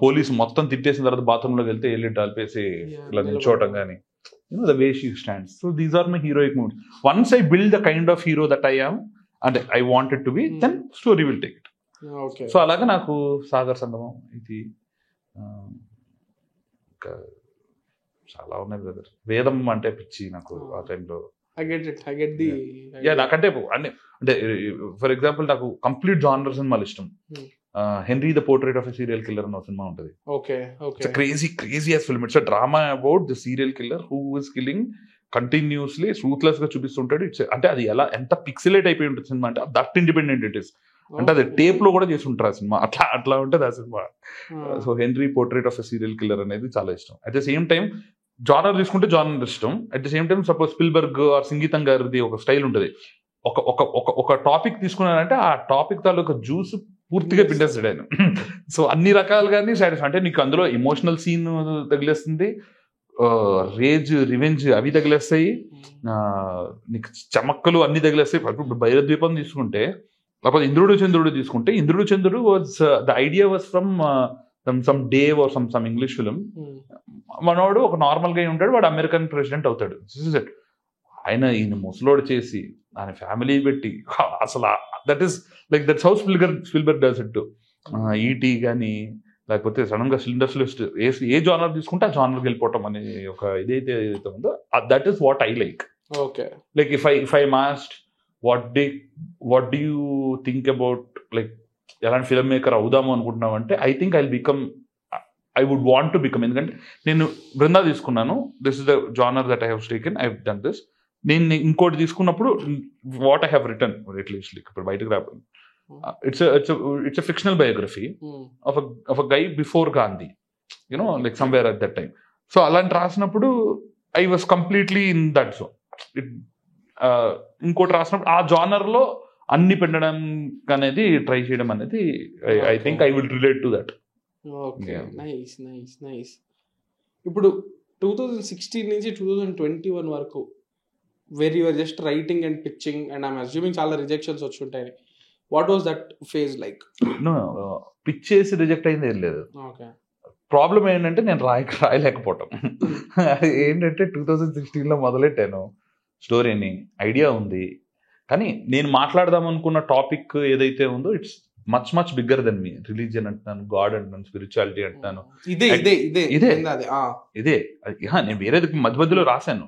Police మొత్తం తిట్టేసిన తర్వాత బాత్రూమ్ లోకి వెళ్తే వెళ్ళి టాల్పేసి ఇలా నిల్చోవటం కానీ, you know, the way she stands. So these are my heroic moments. Once I build the kind of hero that I am and I want it to be, then story will take it. Okay. So అలాగా నాకు సాగర్ సంగమం ఇది చాలా ఉన్నాయి brother. వేదం అంటే పిచ్చి నాకు ఆ టైంలో. నాకంటే అన్ని అంటే ఫర్ ఎగ్జాంపుల్ నాకు కంప్లీట్ జానర్ సినిమాలు ఇష్టం. Henry the portrait of a serial killer అన్న సినిమా ఉంటుంది. Crazy film. It's drama about the serial killer who is killing continuously, ruthless గా చూపిస్తుంటాడు. ఇట్స్ అంటే అది ఎలా ఎంత పిక్సిలేట్ అయిపోయి ఉంటుంది సినిమా అంటే దట్ ఇండిపెండెంట్ ఇట్ ఇస్. అంటే అది టేప్ లో కూడా చేసి ఉంటారు ఆ సినిమా, అట్లా ఉంటుంది ఆ cinema. So Henry portrait of a serial killer అనేది చాలా ఇష్టం. At the same time genre తీసుకుంటే జానర్ ఇష్టం. At the same time suppose Spielberg or Singeetam గారిది ఒక స్టైల్ ఉంటుంది. ఒక టాపిక్ తీసుకున్నానంటే ఆ టాపిక్ తాలూకా జ్యూస్ పూర్తిగా పిండేస్తాడు ఆయన. సో అన్ని రకాలుగానే సాటిస్ఫై. అంటే నీకు అందులో ఎమోషనల్ సీన్ తగిలేస్తుంది, రేజ్ రివెంజ్ అవి తగిలేస్తాయి, నీకు చమక్కలు అన్ని తగిలేస్తాయి. ఇప్పుడు భైరద్వీపం తీసుకుంటే లేకపోతే ఇంద్రుడు చంద్రుడు తీసుకుంటే Indrudu Chandrudu was the idea was from some Dave or some English film. మనోడు ఒక నార్మల్ గా ఉంటాడు, వాడు అమెరికన్ ప్రెసిడెంట్ అవుతాడు. ఈయన ముసలోడు చేసి ఆయన ఫ్యామిలీ పెట్టి అసలు that is like that's how Spielberg does it. ET కానీ లేకపోతే సడన్ గా సిలిండర్స్ లిస్ట్ ఏ జానర్ తీసుకుంటే ఆ జానర్కి వెళ్ళిపోవటం అనే ఒక ఏదైతే ఉందో that is what I like. Okay, like if I must what do you think about like ఎలాంటి ఫిల్మ్ మేకర్ అవుదాము అనుకుంటున్నావు అంటే I think I would want to become. ఎందుకంటే నేను బృందా తీసుకున్నాను, this is the genre that I have taken, I have done this. నేను ఇంకోటి తీసుకున్నప్పుడు what I have written at least like ఇప్పుడు బయటకు రాబోదు, it's a fictional biography of a guy before Gandhi, you know, like somewhere at that time. So అలాంటి రాసినప్పుడు I was completely in that zone. ఇంకోటి రాసినప్పుడు ఆ జానర్ లో అన్ని పెట్టడం అనేది ట్రై చేయడం అనేది I think I will relate to that. Okay, nice nice nice. ఇప్పుడు 2016 నుంచి 2021 వరకు were you're just writing and pitching and I'm assuming చాలా రిజెక్షన్స్ వచ్చి ఉంటాయి. What was that phase like? Pitch చేసి రిజెక్ట్ అయింది ఏం లేదు. ప్రాబ్లం ఏంటంటే నేను రాయలేకపోవటం. ఏంటంటే 2016 మొదలెట్టాను స్టోరీని, ఐడియా ఉంది, కానీ నేను మాట్లాడదాం అనుకున్న టాపిక్ ఏదైతే ఉందో it's much much bigger than me. Religion అంటున్నాను, గాడ్ అంటున్నాను, స్పిరిచువాలిటీ అంటున్నాను, ఇదే నేను వేరేది మధ్య మధ్యలో రాశాను,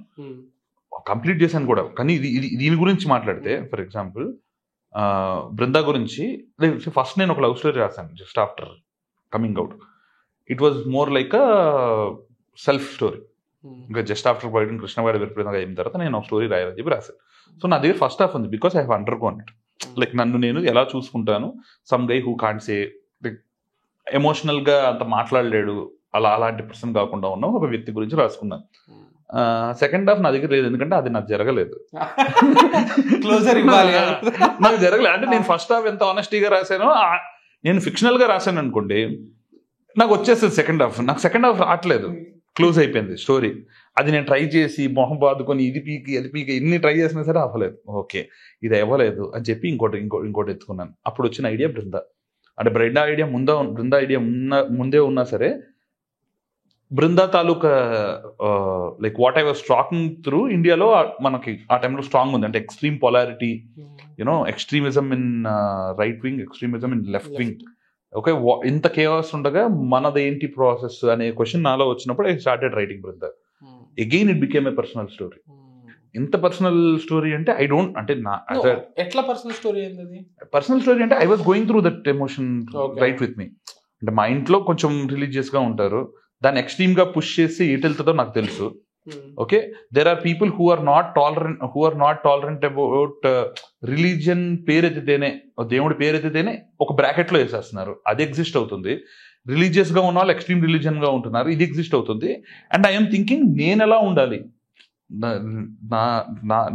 కంప్లీట్ చేశాను కూడా. కానీ దీని గురించి మాట్లాడితే ఫర్ ఎగ్జాంపుల్ బృందా గురించి ఫస్ట్ నేను ఒక లవ్ స్టోరీ రాశాను just after coming out. It was more like a self story. ఇంకా జస్ట్ ఆఫ్టర్ బయట కృష్ణవాడి విపరీతంగా అయిన తర్వాత నేను ఒక స్టోరీ రాయాలని చెప్పి రాశాను. సో నా దగ్గర ఫస్ట్ హాఫ్ ఉంది because I have undergone it. Like నన్ను నేను ఎలా చూసుకుంటాను, some guy who can't say, like emotional గా అంత మాట్లాడలేడు అలాంటి పర్సన్ కాకుండా ఉన్న ఒక వ్యక్తి గురించి రాసుకున్నాను. సెకండ్ హాఫ్ నా దగ్గర లేదు, ఎందుకంటే అది నాకు జరగలేదు. నాకు జరగలేదు అంటే నేను ఫస్ట్ హాఫ్ ఎంత ఆనెస్టీగా రాశానో, నేను ఫిక్షనల్ గా రాశాను అనుకోండి నాకు వచ్చేస్తుంది సెకండ్ హాఫ్. నాకు సెకండ్ హాఫ్ రావట్లేదు, క్లోజ్ అయిపోయింది స్టోరీ. అది నేను ట్రై చేసి మొహం బాదుకొని ఇది పీకి అది పీకి ఎన్ని ట్రై చేసినా సరే అవ్వలేదు. ఓకే ఇది అవ్వలేదు అని చెప్పి ఇంకోటి ఎత్తుకున్నాను. అప్పుడు వచ్చిన ఐడియా బృందా. అంటే బృందా ఐడియా ముందే ఉన్నా సరే బృందా తాలూకా like what I was talking through ఇండియాలో మనకి ఆ టైంలో స్ట్రాంగ్ ఉంది. అంటే extreme polarity, you know, extremism in right wing, extremism in left wing. Okay, ఇంత కేవస్ ఉండగా మనది ఏంటి ప్రాసెస్ అనే క్వశ్చన్ నాలో వచ్చినప్పుడు I started writing Brinda. Again it became a personal story. ఇంత పర్సనల్ స్టోరీ అంటే ఐ డోంట్, అంటే ఎట్లా పర్సనల్ స్టోరీ ఏంది? పర్సనల్ స్టోరీ అంటే I was going through that emotion right with me. అంటే మా ఇంట్లో కొంచెం రిలీజియస్ గా ఉంటారు, దాన్ని ఎక్స్ట్రీమ్ గా పుష్ చేసి ఎటు వెళ్తుందో నాకు తెలుసు. Okay, there are people who are not tolerant about religion పేరెత్తితేనే, దేవుడి పేరెత్తితేనే ఒక బ్రాకెట్ లో వేసేస్తున్నారు. అది ఎగ్జిస్ట్ అవుతుంది. రిలీజియస్ గా ఉన్న వాళ్ళు ఎక్స్ట్రీమ్ రిలీజియన్ గా ఉంటున్నారు, ఇది ఎగ్జిస్ట్ అవుతుంది. అండ్ ఐఎమ్ థింకింగ్ నేను ఎలా ఉండాలి,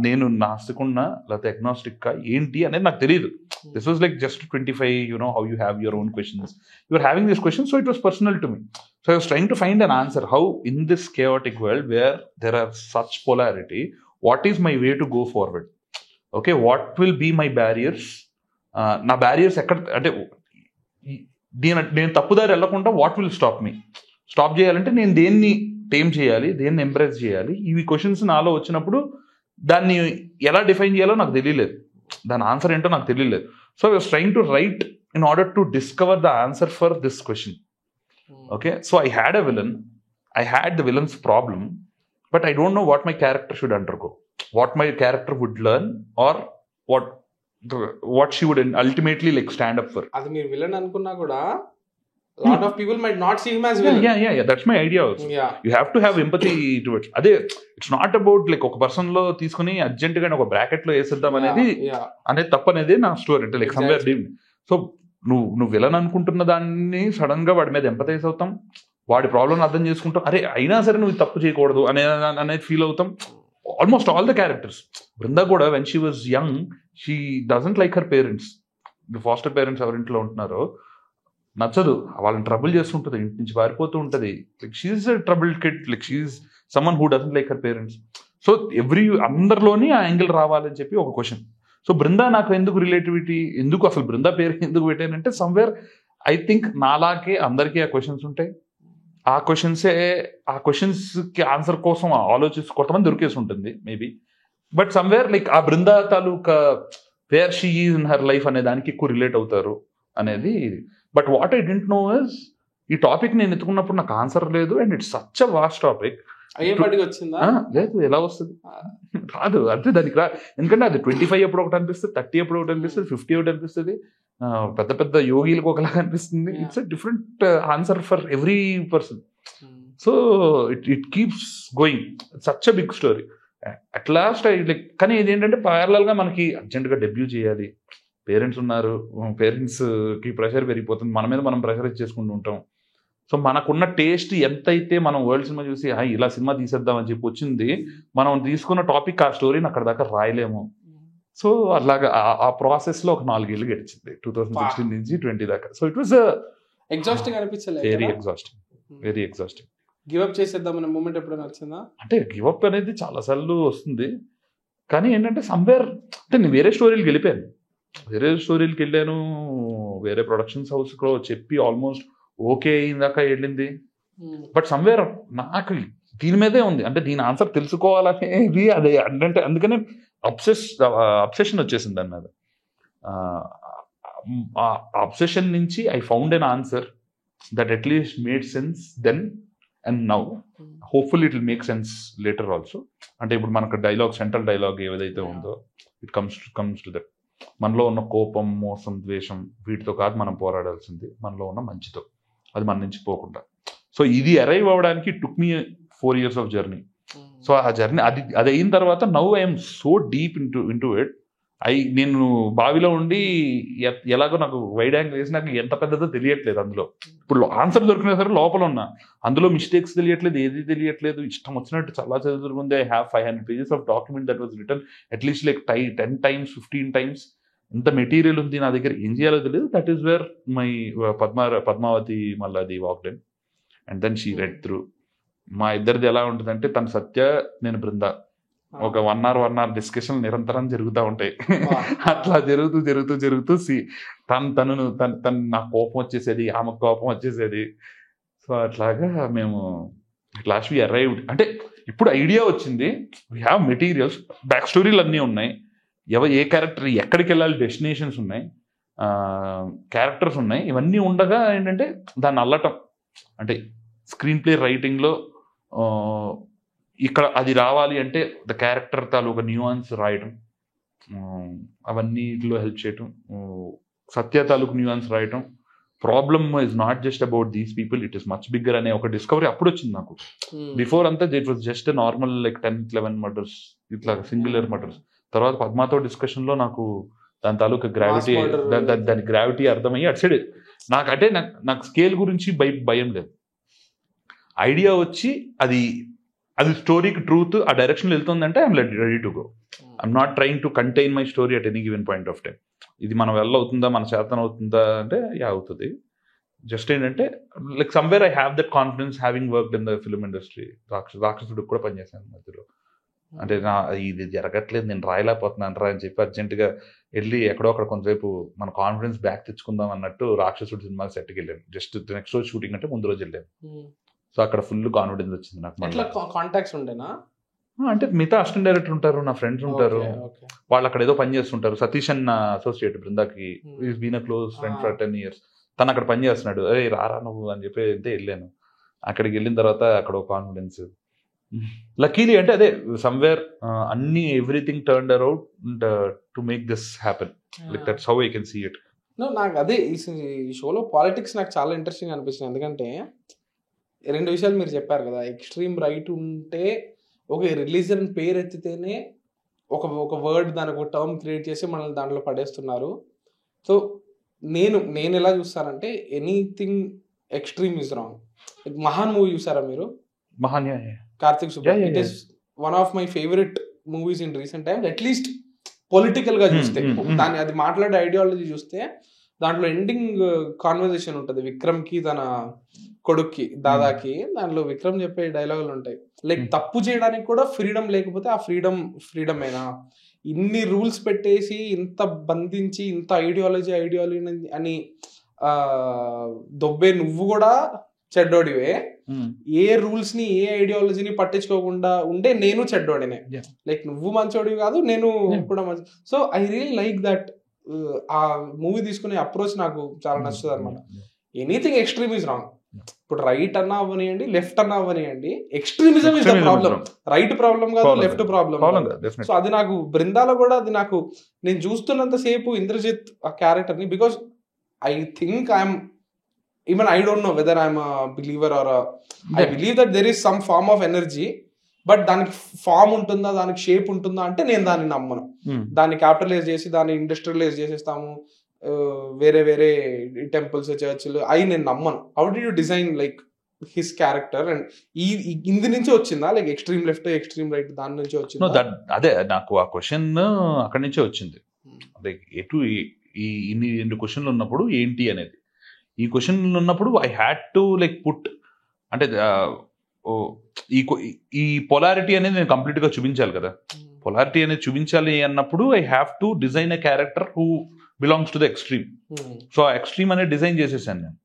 నేను నాస్తికున్నా లేకపోతే అగ్నాస్టిక్ కా ఏంటి అనేది నాకు తెలియదు. This was like just 25, you know, how you have your own questions. You are having these questions, so it was personal to me. So I was trying to find an answer. How in this chaotic world where there are such polarity, what is my way to go forward? Okay, what will be my barriers? నా barriers ఎక్కడ, అంటే నేను తప్పుదారి వెళ్ళకుండా what will stop me? Stop చేయాలంటే నేను దేన్ని tame చేయాలి, దేన్ని ఎంప్రెస్ చేయాలి? ఇవి క్వశ్చన్స్ నాలో వచ్చినప్పుడు దాన్ని ఎలా డిఫైన్ చేయాలో నాకు తెలియలేదు, దాని ఆన్సర్ ఏంటో నాకు తెలియలేదు. So I was trying to write in order to discover the answer for this question. Okay, so I had a villain, I had the villain's problem, but I don't know what my character should undergo, what my character would learn, or what she would ultimately like stand up for. అది మీరు villain అనుకున్నా కూడా lot of people might not see him as villain. Yeah, that's my idea also. You have to have empathy towards అదే. it's not about like ఒక person లో తీసుకుని urgent గా ఒక బ్రాకెట్ లో వేసేద్దాం అనేది తప్పు అనేది నా స్టోరీ. అంటే లైక్ సమ్వేర్ డీప్. సో నువ్వు విలన్ అనుకుంటున్న దాన్ని సడన్ గా వాడి మీద ఎంపథైజ్ అవుతాం, వాడి ప్రాబ్లం అర్థం చేసుకుంటాం, అరే అయినా సరే నువ్వు తప్పు చేయకూడదు అనేది ఫీల్ అవుతాం. Almost all the characters. Brinda కూడా when she was young she doesn't like her parents. Foster parents ఎవరింట్లో ఉంటున్నారో నచ్చదు, వాళ్ళని ట్రబుల్ చేస్తుంటుంది, ఇంటి నుంచి పారిపోతూ ఉంటుంది. Like she's a trouble kid, like she's someone who doesn't like her parents. So అందరిలోని ఆ యాంగిల్ రావాలని చెప్పి ఒక క్వశ్చన్. సో బృందా నాకు ఎందుకు రిలేటివిటీ, ఎందుకు అసలు బృందా పేరు ఎందుకు పెట్టానంటే సమ్వేర్ ఐ థింక్ నాలాగే అందరికీ ఆ క్వశ్చన్స్ ఉంటాయి. ఆ క్వశ్చన్స్కి ఆన్సర్ కోసం ఆలోచిస్తూ కొంతమంది దొరికేసి ఉంటుంది మేబీ. బట్ సమ్వేర్ లైక్ ఆ బృందా తాలూకా where she is in her life అనే దానికి ఎక్కువ రిలేట్ అవుతారు అనేది. But what I don't know is ఈ టాపిక్ నేను ఎత్తుకున్నప్పుడు నాకు ఆన్సర్ లేదు. And it's such a vast topic. లేదు, ఎలా వస్తుంది? రాదు. అంతే, దానికి ఎందుకంటే అది 25 ఎప్పుడు ఒకటి అనిపిస్తుంది, 30 ఎప్పుడు ఒకటి అనిపిస్తుంది, 50 ఒకటి అనిపిస్తుంది, పెద్ద పెద్ద యోగిలకు ఒకలాగా అనిపిస్తుంది. It's a different answer for every person. So it keeps going. Such a big story. At last like కానీ ఇది ఏంటంటే ప్యారలల్ గా మనకి అర్జెంట్గా డెబ్యూ చేయాలి, పేరెంట్స్ ఉన్నారు, పేరెంట్స్కి ప్రెషర్ పెరిగిపోతుంది, మన మీద మనం ప్రెషర్ ఇచ్చేసుకుంటూ ఉంటాం. సో మనకున్న టేస్ట్ ఎంతైతే మనం వరల్డ్ సినిమా చూసి ఇలా సినిమా తీసేద్దామని చెప్పి వచ్చింది, మనం తీసుకున్న టాపిక్ ఆ స్టోరీని అక్కడ దాకా రాయలేము. సో అలాగా ఆ ప్రాసెస్లో ఒక 4 ఏళ్ళు గడిచింది 2016 నుంచి 20 దాకా. సో ఇట్ వాస్ ఎగ్జాస్టింగ్ అనిపించలేదు? Very exhausting. గివ్ అప్ చేసేద్దామనే మూమెంట్ ఎప్పుడైనా వచ్చిందా? అంటే గివ్ అప్ అనేది చాలాసార్లు వస్తుంది, కానీ ఏంటంటే సమ్వేర్ అంటే నేను వేరే స్టోరీలకు వెళ్ళిపోయాను, వేరే ప్రొడక్షన్స్ హౌస్లో చెప్పి ఆల్మోస్ట్ ఓకే అయిందాక వెళ్ళింది. బట్ సమ్వేర్ నాకు దీని మీదే ఉంది, అంటే దీని ఆన్సర్ తెలుసుకోవాలనేది అదే. అంటే అందుకనే అబ్సెషన్ వచ్చేసింది దాని మీద. ఆ అబ్సెషన్ నుంచి I found an answer that at least made sense then and now. Hopefully it will make sense later also. అంటే ఇప్పుడు మనకు సెంట్రల్ డైలాగ్ ఏదైతే ఉందో ఇట్ కమ్స్ టు దట్. మనలో ఉన్న కోపం, మోసం, ద్వేషం వీటితో కాదు మనం పోరాడాల్సింది, మనలో ఉన్న మంచితో, అది మన నుంచి పోకుండా. సో ఇది అరైవ్ అవ్వడానికి టుక్ మీ 4 years ఆఫ్ జర్నీ. సో ఆ జర్నీ అది అయిన తర్వాత now I'm so deep into it. నేను బావిలో ఉండి ఎలాగో నాకు వైడ్ యాంగిల్ వేసి నాకు ఎంత పెద్దదో తెలియట్లేదు. అందులో ఇప్పుడు ఆన్సర్ దొరికినా సరే లోపల ఉన్నా, అందులో మిస్టేక్స్ తెలియట్లేదు, ఏది తెలియట్లేదు, ఇష్టం వచ్చినట్టు చాలా చదువుతుంది. I have 500 pages of document that was written at least like 10 times 15 times. ఇంత మెటీరియల్ ఉంది నా దగ్గర, ఏం చేయాలో తెలియదు. That is where my Padmavathi Malladi walked in and then she read through. మా ఇద్దరిది ఎలా ఉంటుందంటే తను సత్య, నేను బృందా, ఒక 1 hour డిస్కషన్ నిరంతరం జరుగుతూ ఉంటాయి. అట్లా జరుగుతూ తను నాకు కోపం వచ్చేసేది, ఆమెకు కోపం వచ్చేసేది. సో అట్లాగా మేము లాస్ట్ వి అరైవ్డ్. అంటే ఇప్పుడు ఐడియా వచ్చింది, వీ హ్యావ్ మెటీరియల్స్, బ్యాక్ స్టోరీలు అన్నీ ఉన్నాయి, ఏ క్యారెక్టర్ ఎక్కడికి వెళ్ళాలి, డెస్టినేషన్స్ ఉన్నాయి, క్యారెక్టర్స్ ఉన్నాయి. ఇవన్నీ ఉండగా ఏంటంటే దాన్ని అల్లటం, అంటే స్క్రీన్ ప్లే రైటింగ్లో ఇక్కడ అది రావాలి అంటే ద క్యారెక్టర్ తాలూకా న్యూయాన్స్ రాయటం, అవన్నీలో హెల్ప్ చేయటం, సత్య తాలూకు న్యూయాన్స్ రాయటం. Problem is not just about these people, it is much bigger అనే ఒక డిస్కవరీ అప్పుడు వచ్చింది నాకు. బిఫోర్ అంతా it was just normal like 10-11 murders, ఇట్లా సింగులర్ మర్డర్స్. తర్వాత పద్మాతో డిస్కషన్లో నాకు దాని తాలూకా దాని గ్రావిటీ అర్థమయ్యి అటు సైడ్ నాకు స్కేల్ గురించి భయం లేదు. ఐడియా వచ్చి అది స్టోరీకి ట్రూత్ ఆ డైరెక్షన్లో వెళ్తుందంటే I'm ready to go. I'm not trying to contain my story at any given point of time. ఇది మన వల్ల అవుతుందా, మన చేతన అవుతుందా అంటే అవుతుంది. జస్ట్ ఏంటంటే like somewhere I have that confidence having worked in the film industry. రాక్షసుడికి కూడా పనిచేశాను మధ్యలో. అంటే ఇది జరగట్లేదు, నేను రాయలేకపోతున్నాను రా అని చెప్పి అర్జెంటుగా వెళ్ళి ఎక్కడో అక్కడ కొంతసేపు మన కాన్ఫిడెన్స్ బ్యాక్ తెచ్చుకుందాం అన్నట్టు రాక్షసుడి సినిమా సెట్కి వెళ్ళాను. జస్ట్ నెక్స్ట్ రోజు షూటింగ్ అంటే ముందు రోజు వెళ్ళాను. సో అక్కడ ఫుల్ కాన్ఫిడెన్స్ వచ్చింది నాకు. కాంటాక్ట్స్ ఉండేనా? అంటే మిగతా అసిస్టెంట్ డైరెక్టర్ ఉంటారు, నా ఫ్రెండ్స్ ఉంటారు, వాళ్ళు అక్కడ ఏదో పని చేస్తుంటారు. సతీష్ అన్న అసోసియేట్ బృందాకి, is been a close friend for 10 years. తను అక్కడ పని చేస్తున్నాడు. అరే రారా నువ్వు అని చెప్పి అయితే వెళ్ళాను. అక్కడికి వెళ్ళిన తర్వాత అక్కడ కాన్ఫిడెన్స్ లక్కీలీ అంటే అదే సమ్వేర్ అన్ని everything turned around to make this happen. Like that's how I can see it. నాకు అదే ఈ షోలో పాలిటిక్స్ నాకు చాలా ఇంట్రెస్టింగ్ అనిపిస్తుంది. ఎందుకంటే 2 విషయాలు మీరు చెప్పారు కదా, ఎక్స్ట్రీమ్ రైట్ ఉంటే ఒక రిలీజన్ పేరు ఎత్తితేనే ఒక వర్డ్ దానికి ఒక టర్మ్ క్రియేట్ చేసి మనల్ని దాంట్లో పడేస్తున్నారు. సో నేను ఎలా చూస్తానంటే ఎనీథింగ్ ఎక్స్ట్రీమ్ ఇస్ రాంగ్. మహాన్ మూవీ చూసారా మీరు? మహాన్, Karthik Subbaiah. It is one of my favourite movies in recent time. At least political గా చూస్తే, దాన్ని అది మాట్లాడే ఐడియాలజీ చూస్తే దాంట్లో ఎండింగ్ కాన్వర్సేషన్ ఉంటుంది విక్రమ్కి తన కొడుక్కి దాదాకి. దాంట్లో విక్రమ్ చెప్పే డైలాగులు ఉంటాయి లైక్ తప్పు చేయడానికి కూడా ఫ్రీడమ్ లేకపోతే ఆ ఫ్రీడమేనా, ఇన్ని రూల్స్ పెట్టేసి ఇంత బంధించి ఇంత ఐడియాలజీ అని దొబ్బే నువ్వు కూడా చెడ్డోడివే, ఏ రూల్స్ ని ఏ ఐడియాలజీని పట్టించుకోకుండా ఉండే నేను చెడ్డోడినే, లైక్ నువ్వు మంచోడివి కాదు నేను కూడా మంచి. So I really like that ఆ మూవీ తీసుకునే అప్రోచ్ నాకు చాలా నచ్చుతుంది అనమాట. Anything extreme is wrong. ఇప్పుడు రైట్ అన్నా అవ్వనియండి, లెఫ్ట్ అన్నా అవ్వనియండి, extremism is the problem. Right problem కాదు, లెఫ్ట్ ప్రాబ్లం. సో అది నాకు బృందాలో కూడా అది నాకు నేను చూస్తున్నంత సేపు ఇంద్రజిత్ ఆ క్యారెక్టర్ ని, because I think I'm even I don't know whether I'm a believer or I believe that there is some form of energy, but దానికి ఫామ్ ఉంటుందా, దానికి షేప్ ఉంటుందా అంటే నేను దాన్ని నమ్మను. దాన్ని క్యాపిటలైజ్ చేసి దాన్ని ఇండస్ట్రియలైజ్ చేసేస్తాము, వేరే వేరే టెంపుల్స్ చర్చ్లు అవి నేను నమ్మను. How did you design like his character? And ఇందు నుంచి వచ్చిందా, like extreme left extreme right దాని నుంచి వచ్చిందా? అదే నాకు ఆ క్వశ్చన్ అక్కడి నుంచే వచ్చింది. లైక్ ఎటు ఇన్ని 2 క్వశ్చన్లు ఉన్నప్పుడు ఏంటి అనేది, ఈ క్వశ్చన్ ఉన్నప్పుడు I had to like put అంటే ఈ పొలారిటీ అనేది నేను కంప్లీట్ గా చూపించాలి కదా. పొలారిటీ అనేది చూపించాలి అన్నప్పుడు I have to design a character who belongs to the extreme. So ఆ ఎక్స్ట్రీమ్ అనేది డిజైన్ చేసేసాను నేను.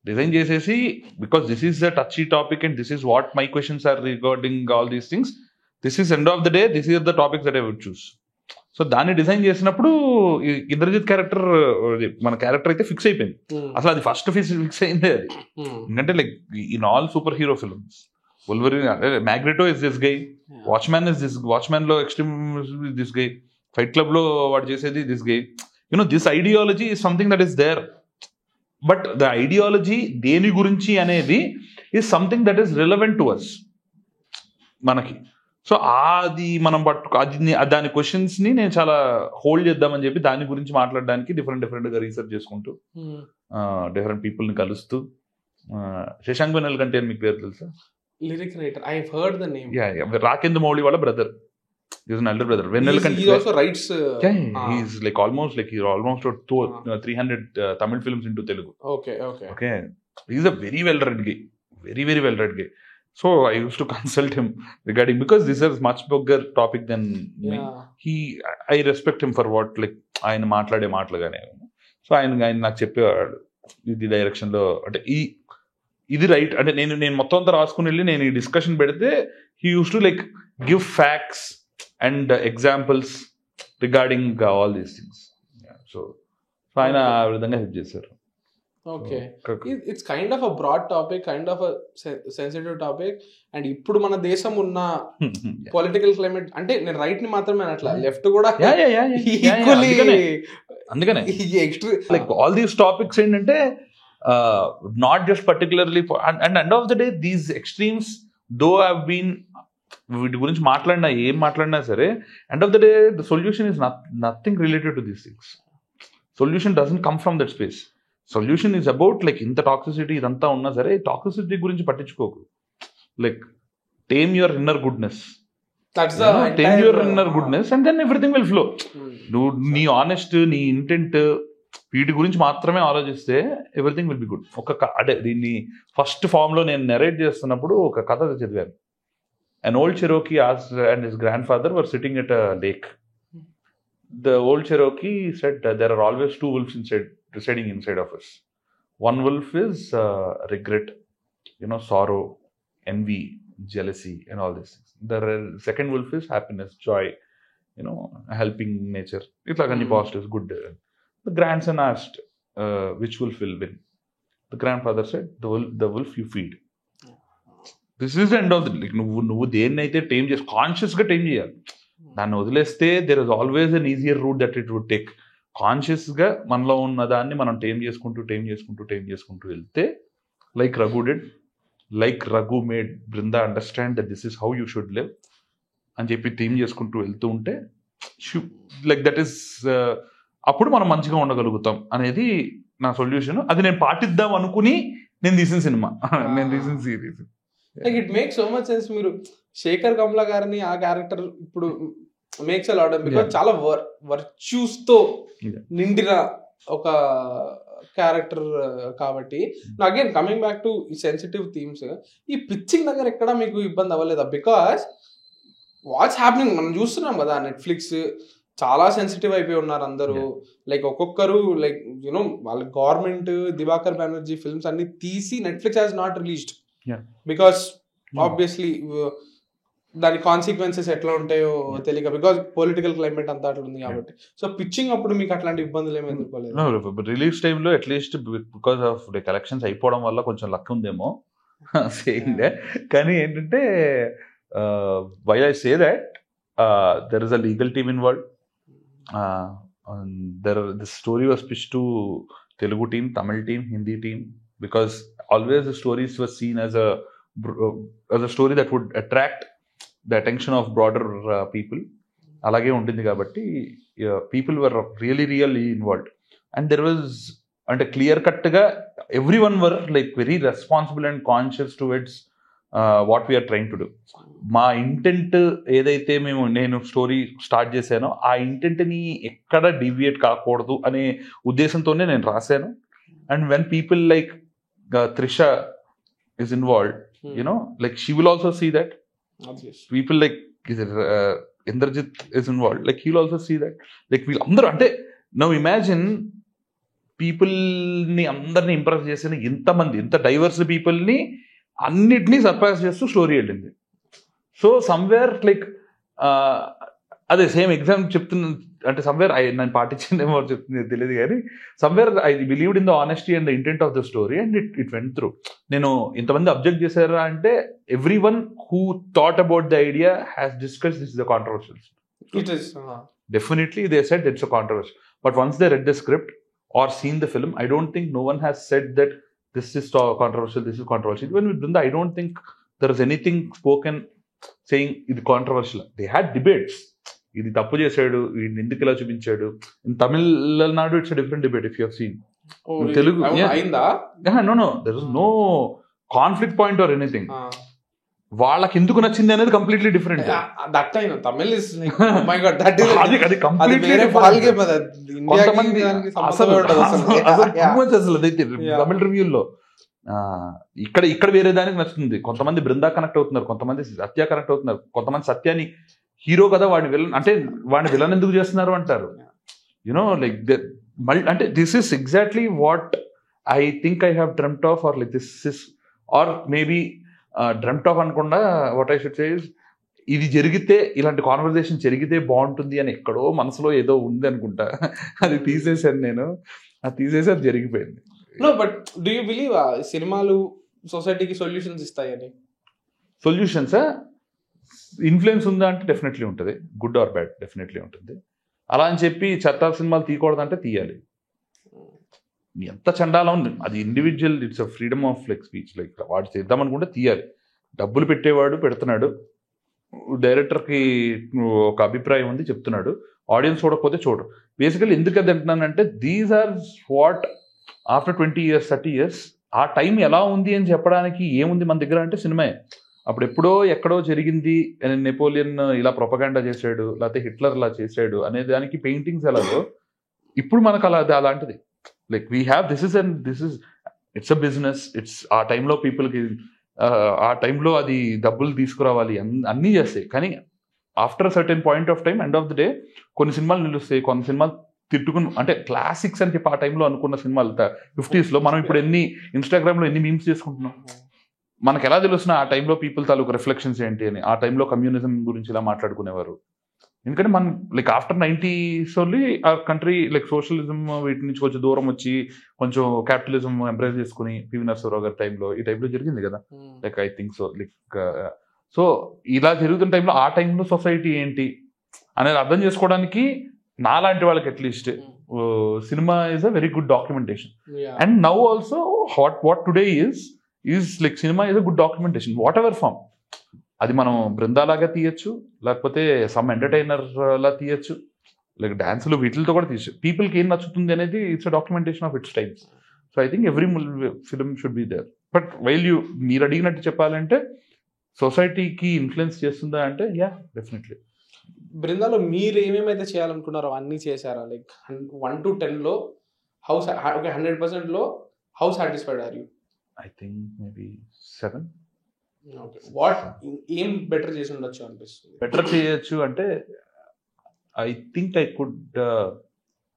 డిజైన్ చేసేసి because this is the touchy topic and this is what my questions are regarding all these things, this is end of the day, this is the topics that I would choose. So దాన్ని design చేసినప్పుడు Indrajit character మన character అయితే fix అయిపోయింది. అసలు అది first fix అయిందే అది. ఎందుకంటే like in all super hero films Wolverine, Magneto is this guy, Watchmen లో extreme this guy, fight club లో వాడు చేసేది this guy. This ideology is something that is there, but the ideology దేని గురించి అనేది is something that is relevant to us మనకి. So అది మనం దాని క్వశ్చన్స్ ని నేను చాలా హోల్డ్ చేద్దామని చెప్పి దాని గురించి మాట్లాడడానికి డిఫరెంట్ గా రీసెర్చ్ చేసుకుంటూ డిఫరెంట్ పీపుల్ ని కలుస్తూ. శశాంక్ వెన్నెల కంటే మీకు పేరు తెలుసా? Lyric writer, I have heard the name. Rakendra Mouli వాళ్ళ brother, is an elder brother. Vennelakanti also writes, he's like almost 300 Tamil films into Telugu. Okay, he's a very well read guy, very well read guy. So I used to consult him regarding, because this is much bigger topic than me. I respect him for what, like ఆయన మాట్లాడే మాటలుగానే. So ఆయన నాకు చెప్పేవాడు ఇది direction లో అంటే ఇది right అంటే నేను మొత్తం అంతా రాసుకుని వెళ్ళి నేను ఈ డిస్కషన్ పెడితే he use to like give facts and examples regarding all these things. So ఆయన ఆ విధంగా హెల్ప్ చేశారు. Okay, it's kind of a broad topic, kind of a sensitive topic. And ఇప్పుడు మన దేశం ఉన్న పొలిటికల్ క్లైమేట్ అంటే నేను రైట్ ని మాత్రమే అనట్లా, లెఫ్ట్ కూడా ఈక్వల్లీ. అందుకనే లైక్ ఆల్ దీస్ టాపిక్స్ ఏంటంటే not just particularly and end of the day these extremes though have been, వీటి గురించి ఏం మాట్లాడినా సరే end of the day the solution is nothing related to these things. Solution doesn't come from that space. Solution is about like ఇంత toxicity ఇదంతా ఉన్నా సరే toxicity గురించి పట్టించుకోకు, like tame your inner goodness, tame your inner goodness and then everything will flow. నువ్వు నీ honest, నీ intent వీటి గురించి మాత్రమే ఆలోచిస్తే ఎవ్రీథింగ్ విల్ బి గుడ్. అదే దీన్ని ఫస్ట్ ఫామ్ లో నేను నెరేట్ చేస్తున్నప్పుడు ఒక కథ చదివాను. An old Cherokee and his grandfather were sitting at a lake. The old Cherokee said there are always 2 wolves residing inside of us. One wolf is regret, sorrow, envy, jealousy, and all these things. The second wolf is happiness, joy, helping nature. It's like any positives, good. The grandson asked, which wolf will win? The grandfather said, the wolf you feed. This is end of the like నువ్వు దేన్నైతే tame చేసి కాన్షియస్గా tame చేయాలి. దాన్ని వదిలేస్తే there is always an easier route that it would take. కాన్షియస్గా మనలో ఉన్న దాన్ని మనం టైం చేసుకుంటూ వెళ్తే like Raghu did, like Raghu made Brinda understand that this is how you should live అని చెప్పి థీమ్ చేసుకుంటూ వెళ్తూ ఉంటే లైక్ దట్ ఈస్ అప్పుడు మనం మంచిగా ఉండగలుగుతాం అనేది నా సొల్యూషన్. అది నేను పాటిద్దాం అనుకుని నేను తీసిన సినిమా, నేను తీసిన series. Like it makes so much sense. మీరు శేఖర్ కమ్లా గారిని ఆ క్యారెక్టర్ ఇప్పుడు మేక్స్ అ లాట్ బికాజ్ చాలా వర్చ్యూస్ తో నిండిన ఒక క్యారెక్టర్ కాబట్టి. అగైన్ కమింగ్ బ్యాక్ టు ఈ సెన్సిటివ్ థీమ్స్, ఈ పిచ్చింగ్ దగ్గర ఎక్కడ మీకు ఇబ్బంది అవ్వలేదా? బికాస్ వాట్స్ హ్యాపెనింగ్ మనం చూస్తున్నాం కదా, నెట్ఫ్లిక్స్ చాలా సెన్సిటివ్ అయిపోయి ఉన్నారు అందరూ. లైక్ ఒక్కొక్కరు లైక్ యునో వాళ్ళ గవర్నమెంట్ దివాకర్ బెనర్జీ ఫిల్మ్స్ అన్ని తీసి Netflix has not released because obviously దాని కాన్సిక్వెన్సెస్ ఎట్లా ఉంటాయో తెలియక, బికాస్ పొలిటికల్ క్లైమేట్ అంతా అట్లా ఉంది కాబట్టి. సో పిచ్చింగ్ అప్పుడు మీకు అట్లాంటి ఇబ్బందులు ఏమి ఎదుర్కోలేదు? రిలీజ్ టైంలో అట్లీస్ట్ బికాస్ ఆఫ్ ఎలక్షన్స్ అయిపోవడం వల్ల కొంచెం లక్ ఉందేమో సేయింగ్. కానీ ఏంటంటే why I say that there is a legal team involved. This story was pitched to Telugu team, Tamil team, Hindi team, because always the stories were seen as a story that would attract the attention of broader people. Alage untindi kabatti people were really involved, and there was and a clear cut ga everyone were like very responsible and conscious towards what we're trying to do. మా intent ఏదైతే నేను story start చేశానో ఆ ఇంటెంట్ని ఎక్కడ deviate కాకూడదు అనే ఉద్దేశంతోనే నేను రాశాను. And when people like Trisha is involved, like she will also see that. Obviously. People like Indrajit is involved, like he'll also see that. Like we'll అందరూ అంటే now imagine people ని అందరిని ఇంప్రెస్ చేసిన ఎంతమంది, ఎంత డైవర్స్ పీపుల్ని అన్నిటినీ సర్ప్రైజ్ చేస్తూ స్టోరీ వెళ్ళింది. సో సమ్వేర్ లైక్ అదే సేమ్ ఎగ్జామ్ చెప్తున్నా అంటే సమ్వేర్ నేను పాటించిందేమో చెప్తుంది తెలియదు, కానీ somewhere I believed in the honesty and the intent of the story and it went through. నేను ఇంతమంది అబ్జెక్ట్ చేశారా అంటే every one who thought about the idea has discuss this is the controversial. Definitely they said it's a controversy, but once they read the script or seen the film, I don't think no one has said that this is controversial, this is controversial. Even with Brinda, I don't think there is anything spoken saying ఇది controversial. They had debates. ఇది తప్పు చేశాడు, ఇది ఎందుకు ఇలా చూపించాడు. In Tamil Nadu it's a different debate if you have seen. Telugu అయిందా? No, there is no conflict point or anything. వాళ్ళకి ఎందుకు నచ్చింది అనేది కంప్లీట్లీ డిఫరెంట్. దట్ అయినా Tamil is like oh my god that is అది కంప్లీట్లీ బాల్గే పద కొంతమంది అసలు అదైతే తమిళ రివ్యూల్లో ఇక్కడ వేరే దానికి నచ్చుతుంది. కొంతమంది బృందా కనెక్ట్ అవుతున్నారు, కొంతమంది సత్య కనెక్ట్ అవుతున్నారు, కొంతమంది సత్యాన్ని హీరో కదా వాడిని విలన్ అంటే వాడిని విలన్ ఎందుకు చేస్తున్నారు అంటారు. లైక్ అంటే this is exactly what I think I have dreamed of, or like this is or maybe dreamed of అనకుండా what I should say is ఇది జరిగితే, ఇలాంటి కాన్వర్సేషన్ జరిగితే బాగుంటుంది అని ఎక్కడో మనసులో ఏదో ఉంది అనుకుంటా. అది తీసేసాను నేను, అది తీసేసి అది జరిగిపోయింది. No but do you believe సినిమాలు సొసైటీకి సొల్యూషన్స్ ఇస్తాయని? సొల్యూషన్సా ఇన్ఫ్లుయెన్స్ ఉందా అంటే డెఫినెట్లీ ఉంటుంది, గుడ్ ఆర్ బ్యాడ్ డెఫినెట్లీ ఉంటుంది. అలా అని చెప్పి చెత్త సినిమాలు తీయకూడదంటే తీయాలి. ఎంత చండాలం ఉంది అది individual, it's a freedom of like speech. Like వాడు చేద్దాం అనుకుంటే తీయాలి. డబ్బులు పెట్టేవాడు పెడుతున్నాడు, డైరెక్టర్కి ఒక అభిప్రాయం ఉంది చెప్తున్నాడు, ఆడియన్స్ చూడకపోతే చూడరు. బేసికలీ ఎందుకు అది అంటున్నానంటే these are what after 20 years 30 years ఆ టైం ఎలా ఉంది అని చెప్పడానికి ఏముంది మన దగ్గర అంటే సినిమాయే. అప్పుడు ఎప్పుడో ఎక్కడో జరిగింది, నెపోలియన్ ఇలా ప్రొపగాండా చేశాడు, లేకపోతే హిట్లర్ ఇలా చేశాడు అనే దానికి పెయింటింగ్స్ ఎలాగో ఇప్పుడు మనకు అలాంటిది. Like we have this is it's a business. It's ఆ టైంలో పీపుల్కి ఆ టైంలో అది డబ్బులు తీసుకురావాలి అన్నీ చేస్తాయి. కానీ after certain point of time end of the day కొన్ని సినిమాలు నిలుస్తాయి, కొన్ని సినిమాలు తిట్టుకుని అంటే క్లాసిక్స్ అని చెప్పి ఆ టైంలో అనుకున్న సినిమాలు 50s లో మనం ఇప్పుడు ఇన్స్టాగ్రామ్లో ఎన్ని మీమ్స్ చేసుకుంటున్నాం. మనకు ఎలా తెలుస్తున్నా ఆ టైంలో పీపుల్ తాలూకు రిఫ్లెక్షన్స్ ఏంటి అని. ఆ టైంలో కమ్యూనిజం గురించి ఇలా మాట్లాడుకునేవారు. ఎందుకంటే మనం లైక్ ఆఫ్టర్ 90s ఓన్లీ ఆ కంట్రీ లైక్ సోషలిజం వీటి నుంచి కొంచెం దూరం వచ్చి కొంచెం క్యాపిటలిజం ఎంప్రెస్ చేసుకుని పివి నరసింహరావు గారి టైంలో ఈ టైంలో జరిగింది కదా. Like I think so like so ఇలా జరుగుతున్న టైంలో ఆ టైంలో సొసైటీ ఏంటి అనేది అర్థం చేసుకోవడానికి నాలాంటి వాళ్ళకి at least cinema is a very good documentation. And now also what today is like cinema is a good documentation whatever form. అది మనం బృందాలాగా తీయచ్చు, లేకపోతే సమ్ ఎంటర్టైనర్ లా తీయచ్చు, లైక్ డాన్సులు వీటితో కూడా తీయచ్చు. పీపుల్కి ఏం నచ్చుతుంది అనేది it's a documentation of its times. So I think every film should be there. But while మీరు అడిగినట్టు చెప్పాలంటే సొసైటీకి ఇన్ఫ్లుయెన్స్ చేస్తుందా అంటే యా డెఫినెట్లీ. బృందాలో మీరు ఏమేమైతే చేయాలనుకున్నారో అన్నీ చేశారా? లైక్ 1 to 10 లో హౌస్ 100% లో how satisfied or you? I think maybe 7. What ఏం బెటర్ చేసి ఉండొచ్చు అనిపిస్తుంది? బెటర్ చేయొచ్చు అంటే I think I could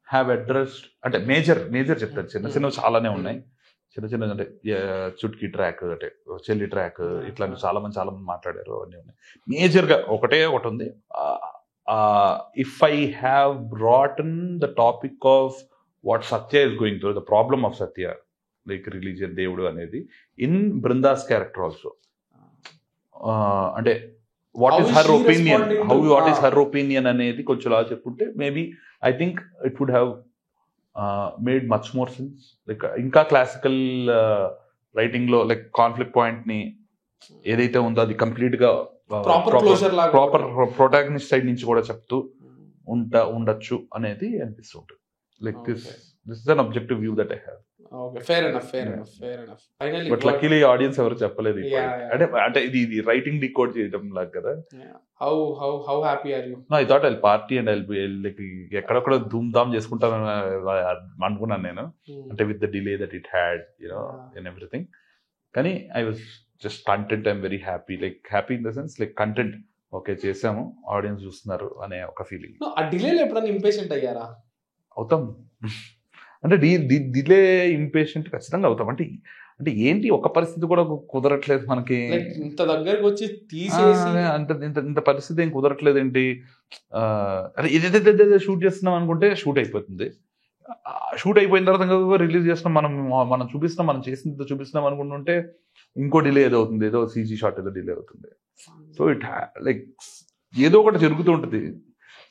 have addressed, అంటే మేజర్ చెప్తాను, చిన్నవి చాలానే ఉన్నాయి. చిన్న అంటే చుట్కీ ట్రాక్, అంటే చెల్లి ట్రాక్, ఇట్లాంటి చాలా మంది మాట్లాడారు, అవన్నీ ఉన్నాయి. మేజర్గా ఒకటి ఉంది, if I have brought in the topic of what Satya is going through, the problem of Satya, like religion, దేవుడు అనేది, ఇన్ బృందాస్ క్యారెక్టర్ ఆల్సో, అంటే what is her opinion, what is her opinion అనేది కొంచెం అలా చెప్పుంటే maybe I think it would have made much more sense. Like ఇంకా classical writing లో like conflict point ని ఏదైతే ఉందో అది కంప్లీట్ గా ప్రాపర్ ప్రొటాగనిస్ట్ సైడ్ నుంచి కూడా చెప్తూ ఉండొచ్చు అనేది అనిపిస్తుంటుంది. Like this is an objective view that I have. Okay, fair enough. Finally, but luckily audience ఎవరు చెప్పలేదు. అంటే ఇది రైటింగ్ డికోడ్ చేయడం లాగా కదా. How happy are you? No, I thought I'll party and I'll be like ఎక్కడొక్కడ ధూమ్ ధామ్ చేసుకుంటాను అనుకున్నాను నేను, అంటే with the delay that it had, you know, and everything. కానీ I was just content, I'm very happy, like happy in the sense like content. Okay చేసాము, audience చూస్తున్నారు అనే ఒక feeling. ఆ డిలేలో ఎప్పుడైనా ఇంపేషెంట్ అయ్యారా? అవుతాం, అంటే డిలే ఇంపేషెంట్ ఖచ్చితంగా అవుతాం. అంటే ఏంటి ఒక పరిస్థితి కూడా కుదరట్లేదు మనకి, ఇంత దగ్గరకు వచ్చి తీసేసి ఇంత పరిస్థితి ఏం కుదరట్లేదు ఏంటి, అరే ఏదైతే షూట్ చేస్తున్నాం అనుకుంటే షూట్ అయిపోతుంది, షూట్ అయిపోయిన తర్వాత రిలీజ్ చేస్తున్నాం, మనం చూపిస్తున్నాం, మనం చేసిన చూపిస్తున్నాం అనుకుంటుంటే ఇంకో డిలే ఏదో అవుతుంది, ఏదో సీజీ షాట్ ఏదో డిలే అవుతుంది. సో ఇట్ లైక్ ఏదో ఒకటి జరుగుతూ ఉంటుంది.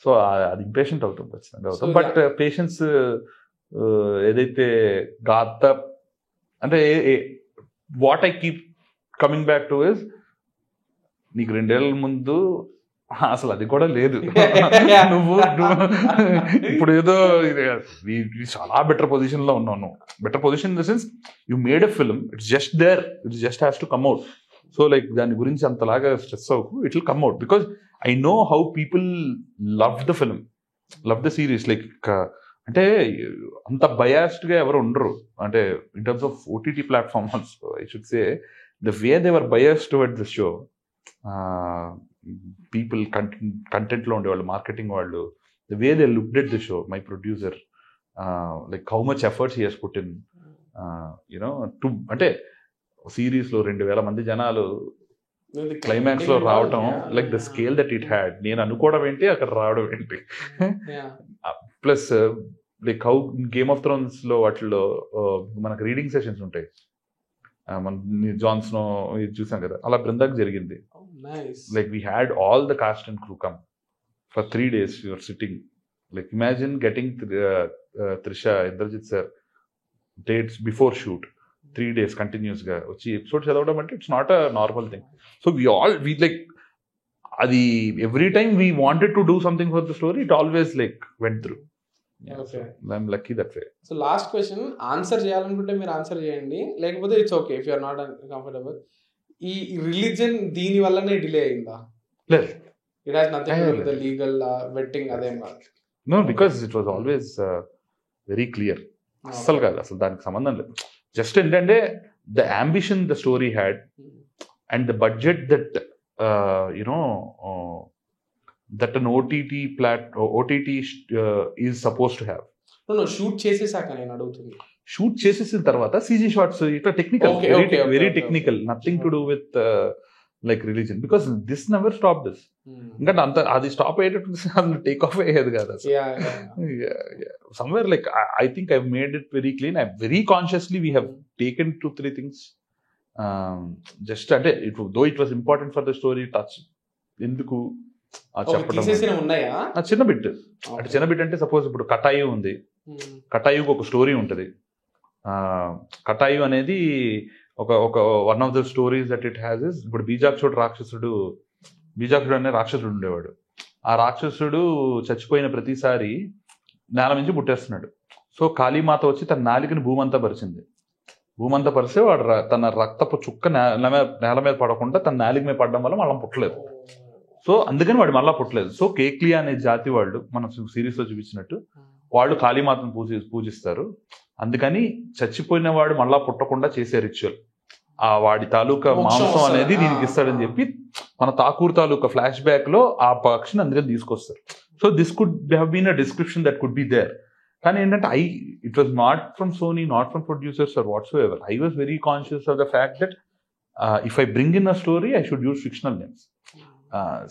సో అది ఇంపేషెంట్ అవుతాం, ఖచ్చితంగా అవుతాం. బట్ పేషెన్స్ ఏదైతే గాత అంటే what I keep coming back to is, నీకు 2 ఏళ్ల ముందు అసలు అది కూడా లేదు, నువ్వు ఇప్పుడు ఏదో చాలా బెటర్ పొజిషన్ లో ఉన్నావు. Better position in the sense you made a film, it's just there, it's just has to come out. So like దాని గురించి అంతలాగా స్ట్రెస్ అవ్వకు, it will come out because I know how people love the film, love the series. Like అంటే అంత biased గా ఎవరు ఉండరు, అంటే in terms of OTT platform also I should say the way they were biased towards the show. People content లో ఉండేవాళ్ళు, marketing వాళ్ళు, the way they looked at the show, my producer, like how much efforts he has put in, you know to, అంటే series లో 2,000 మంది జనాలు climax లో రావటం, like the scale that it had, నేను అనుకోవడం ఏంటి, అక్కడ రావడం ఏంటి. Plus like how game of Thrones లో వాటిలో మనకు రీడింగ్ సెషన్స్ ఉంటాయి, మన జాన్స్నో ఇది చూసాం కదా, అలా బృందాకి జరిగింది. Like we had all the cast and crew come for 3 days your sitting. Like imagine getting Trisha, Indrajith sir dates before shoot 3 days continuous గా వచ్చి ఎపిసోడ్ చదవడం అంటే it's not a normal thing. So we like అది every time we wanted to do something for the story, it always like went through. I'm lucky that way. So last question, answer చేయాలనుకుంటే మీరు answer చేయండి, లేకపోతే it's okay if you are not comfortable. ఈ religion దీని వల్లనే delay అయిందా? లేదు, it has nothing to do with the legal vetting అదేం కాదు. No, because it was always very clear. అస్సలు కాదు, అసలు దానికి సంబంధం లేదు. జస్ట్ ఏంటంటే the ambition the story had and the budget that that an OTT is supposed to have. No, shoot చేసేసాక నేను అడుగుతుంది. షూట్ చేసేసిన తర్వాత CG షాట్స్ ఇట్లా technical, very technical, nothing to do with like religion, because this never stop this. ఇంకా అంత అది stop అయ్యేటట్టు టేక్ ఆఫ్ అయ్యేది కాదు అసలు. Somewhere like I think I made it very clean. I very consciously we have taken 2-3 things just అంటే though it was important for the story touch ఎందుకు చెప్పడం. చిన్న బిట్ అంటే చిన్న బిట్ అంటే సపోజ్ ఇప్పుడు కటాయు ఉంది, కటాయుకు ఒక స్టోరీ ఉంటుంది. కటాయు అనేది ఒక one of the stories that it has is, ఇప్పుడు బీజాక్షుడు అనే రాక్షసుడు ఉండేవాడు. ఆ రాక్షసుడు చచ్చిపోయిన ప్రతిసారి నేల నుంచి పుట్టేస్తున్నాడు. సో కాళీమాత వచ్చి తన నాలికని భూమంతా పరిచింది. భూమంతా పరిస్తే వాడు తన రక్తపు చుక్క నేల మీద పడకుండా తన నాలిక మీద పడడం వల్ల మళ్ళీ పుట్టలేదు. సో అందుకని వాడు మళ్ళా పుట్టలేదు. సో కేక్లియా అనే జాతి వాళ్ళు మనం సిరీస్ లో చూపించినట్టు వాళ్ళు కాళీమాతను పూజిస్తారు. అందుకని చచ్చిపోయిన వాడు మళ్ళా పుట్టకుండా చేసే రిచువల్ ఆ వాడి తాలూకా మాంసం అనేది దీనికి ఇస్తాడని చెప్పి మన ఠాకూర్ తాలూకా ఫ్లాష్ బ్యాక్ లో ఆ పక్షిని అందులో తీసుకొస్తారు. So this could have been a description that could be there. కానీ ఏంటంటే it was not from Sony, not from producers or whatsoever. I was very conscious of the fact that if I bring in a story, I should use fictional names.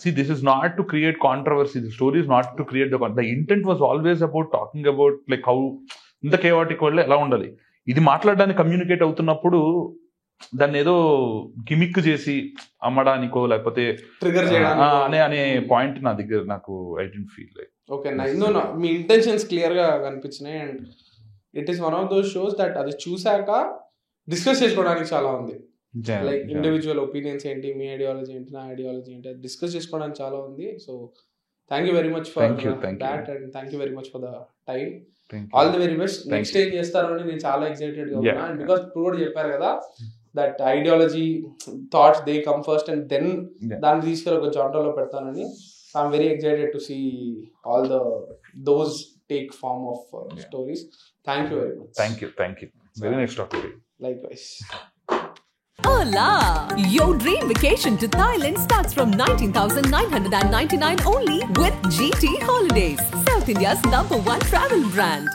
See, this is not to create controversy. The story is not to create the intent was always about talking about like how in the chaotic world ఎలా ఉండాలి. ఇది మాట్లాడడానికి communicate అవుతున్నప్పుడు దాన్ని ఏదో gimmick చేసి అమ్మడానికో లేకపోతే trigger అనే పాయింట్ నా దగ్గర నాకు I don't feel like. Okay, మీ ఇంటెన్షన్స్ క్లియర్ గా కనిపించినాయి. And it is one of those shows that అది చూసాక డిస్కస్ చేసుకోవడానికి చాలా ఉంది. లైక్ ఇండివిజువల్ ఒపీనియన్స్ ఏంటి, మీ ఐడియాలజీ ఏంటి, నా ఐడియాలజీ ఏంటి, అది డిస్కస్ చేసుకోవడానికి చాలా ఉంది. So thank you very much for that and thank you very much for the time. All the very best. Next ఏం చేస్తారని నేను చాలా ఎక్సైటెడ్ గా ఉన్నా. అండ్ బికాస్ ఇప్పుడు కూడా చెప్పారు కదా that ideology thoughts they come first and then దాన్ని తీసుకెళ్ళి ఒక జాంటోలో పెడతానని. I'm very excited to see all those take form of stories. Thank you very much. Thank you. Very nice talking to you. Likewise. Hola! Your dream vacation to Thailand starts from 19,999 only with GT Holidays, South India's #1 travel brand.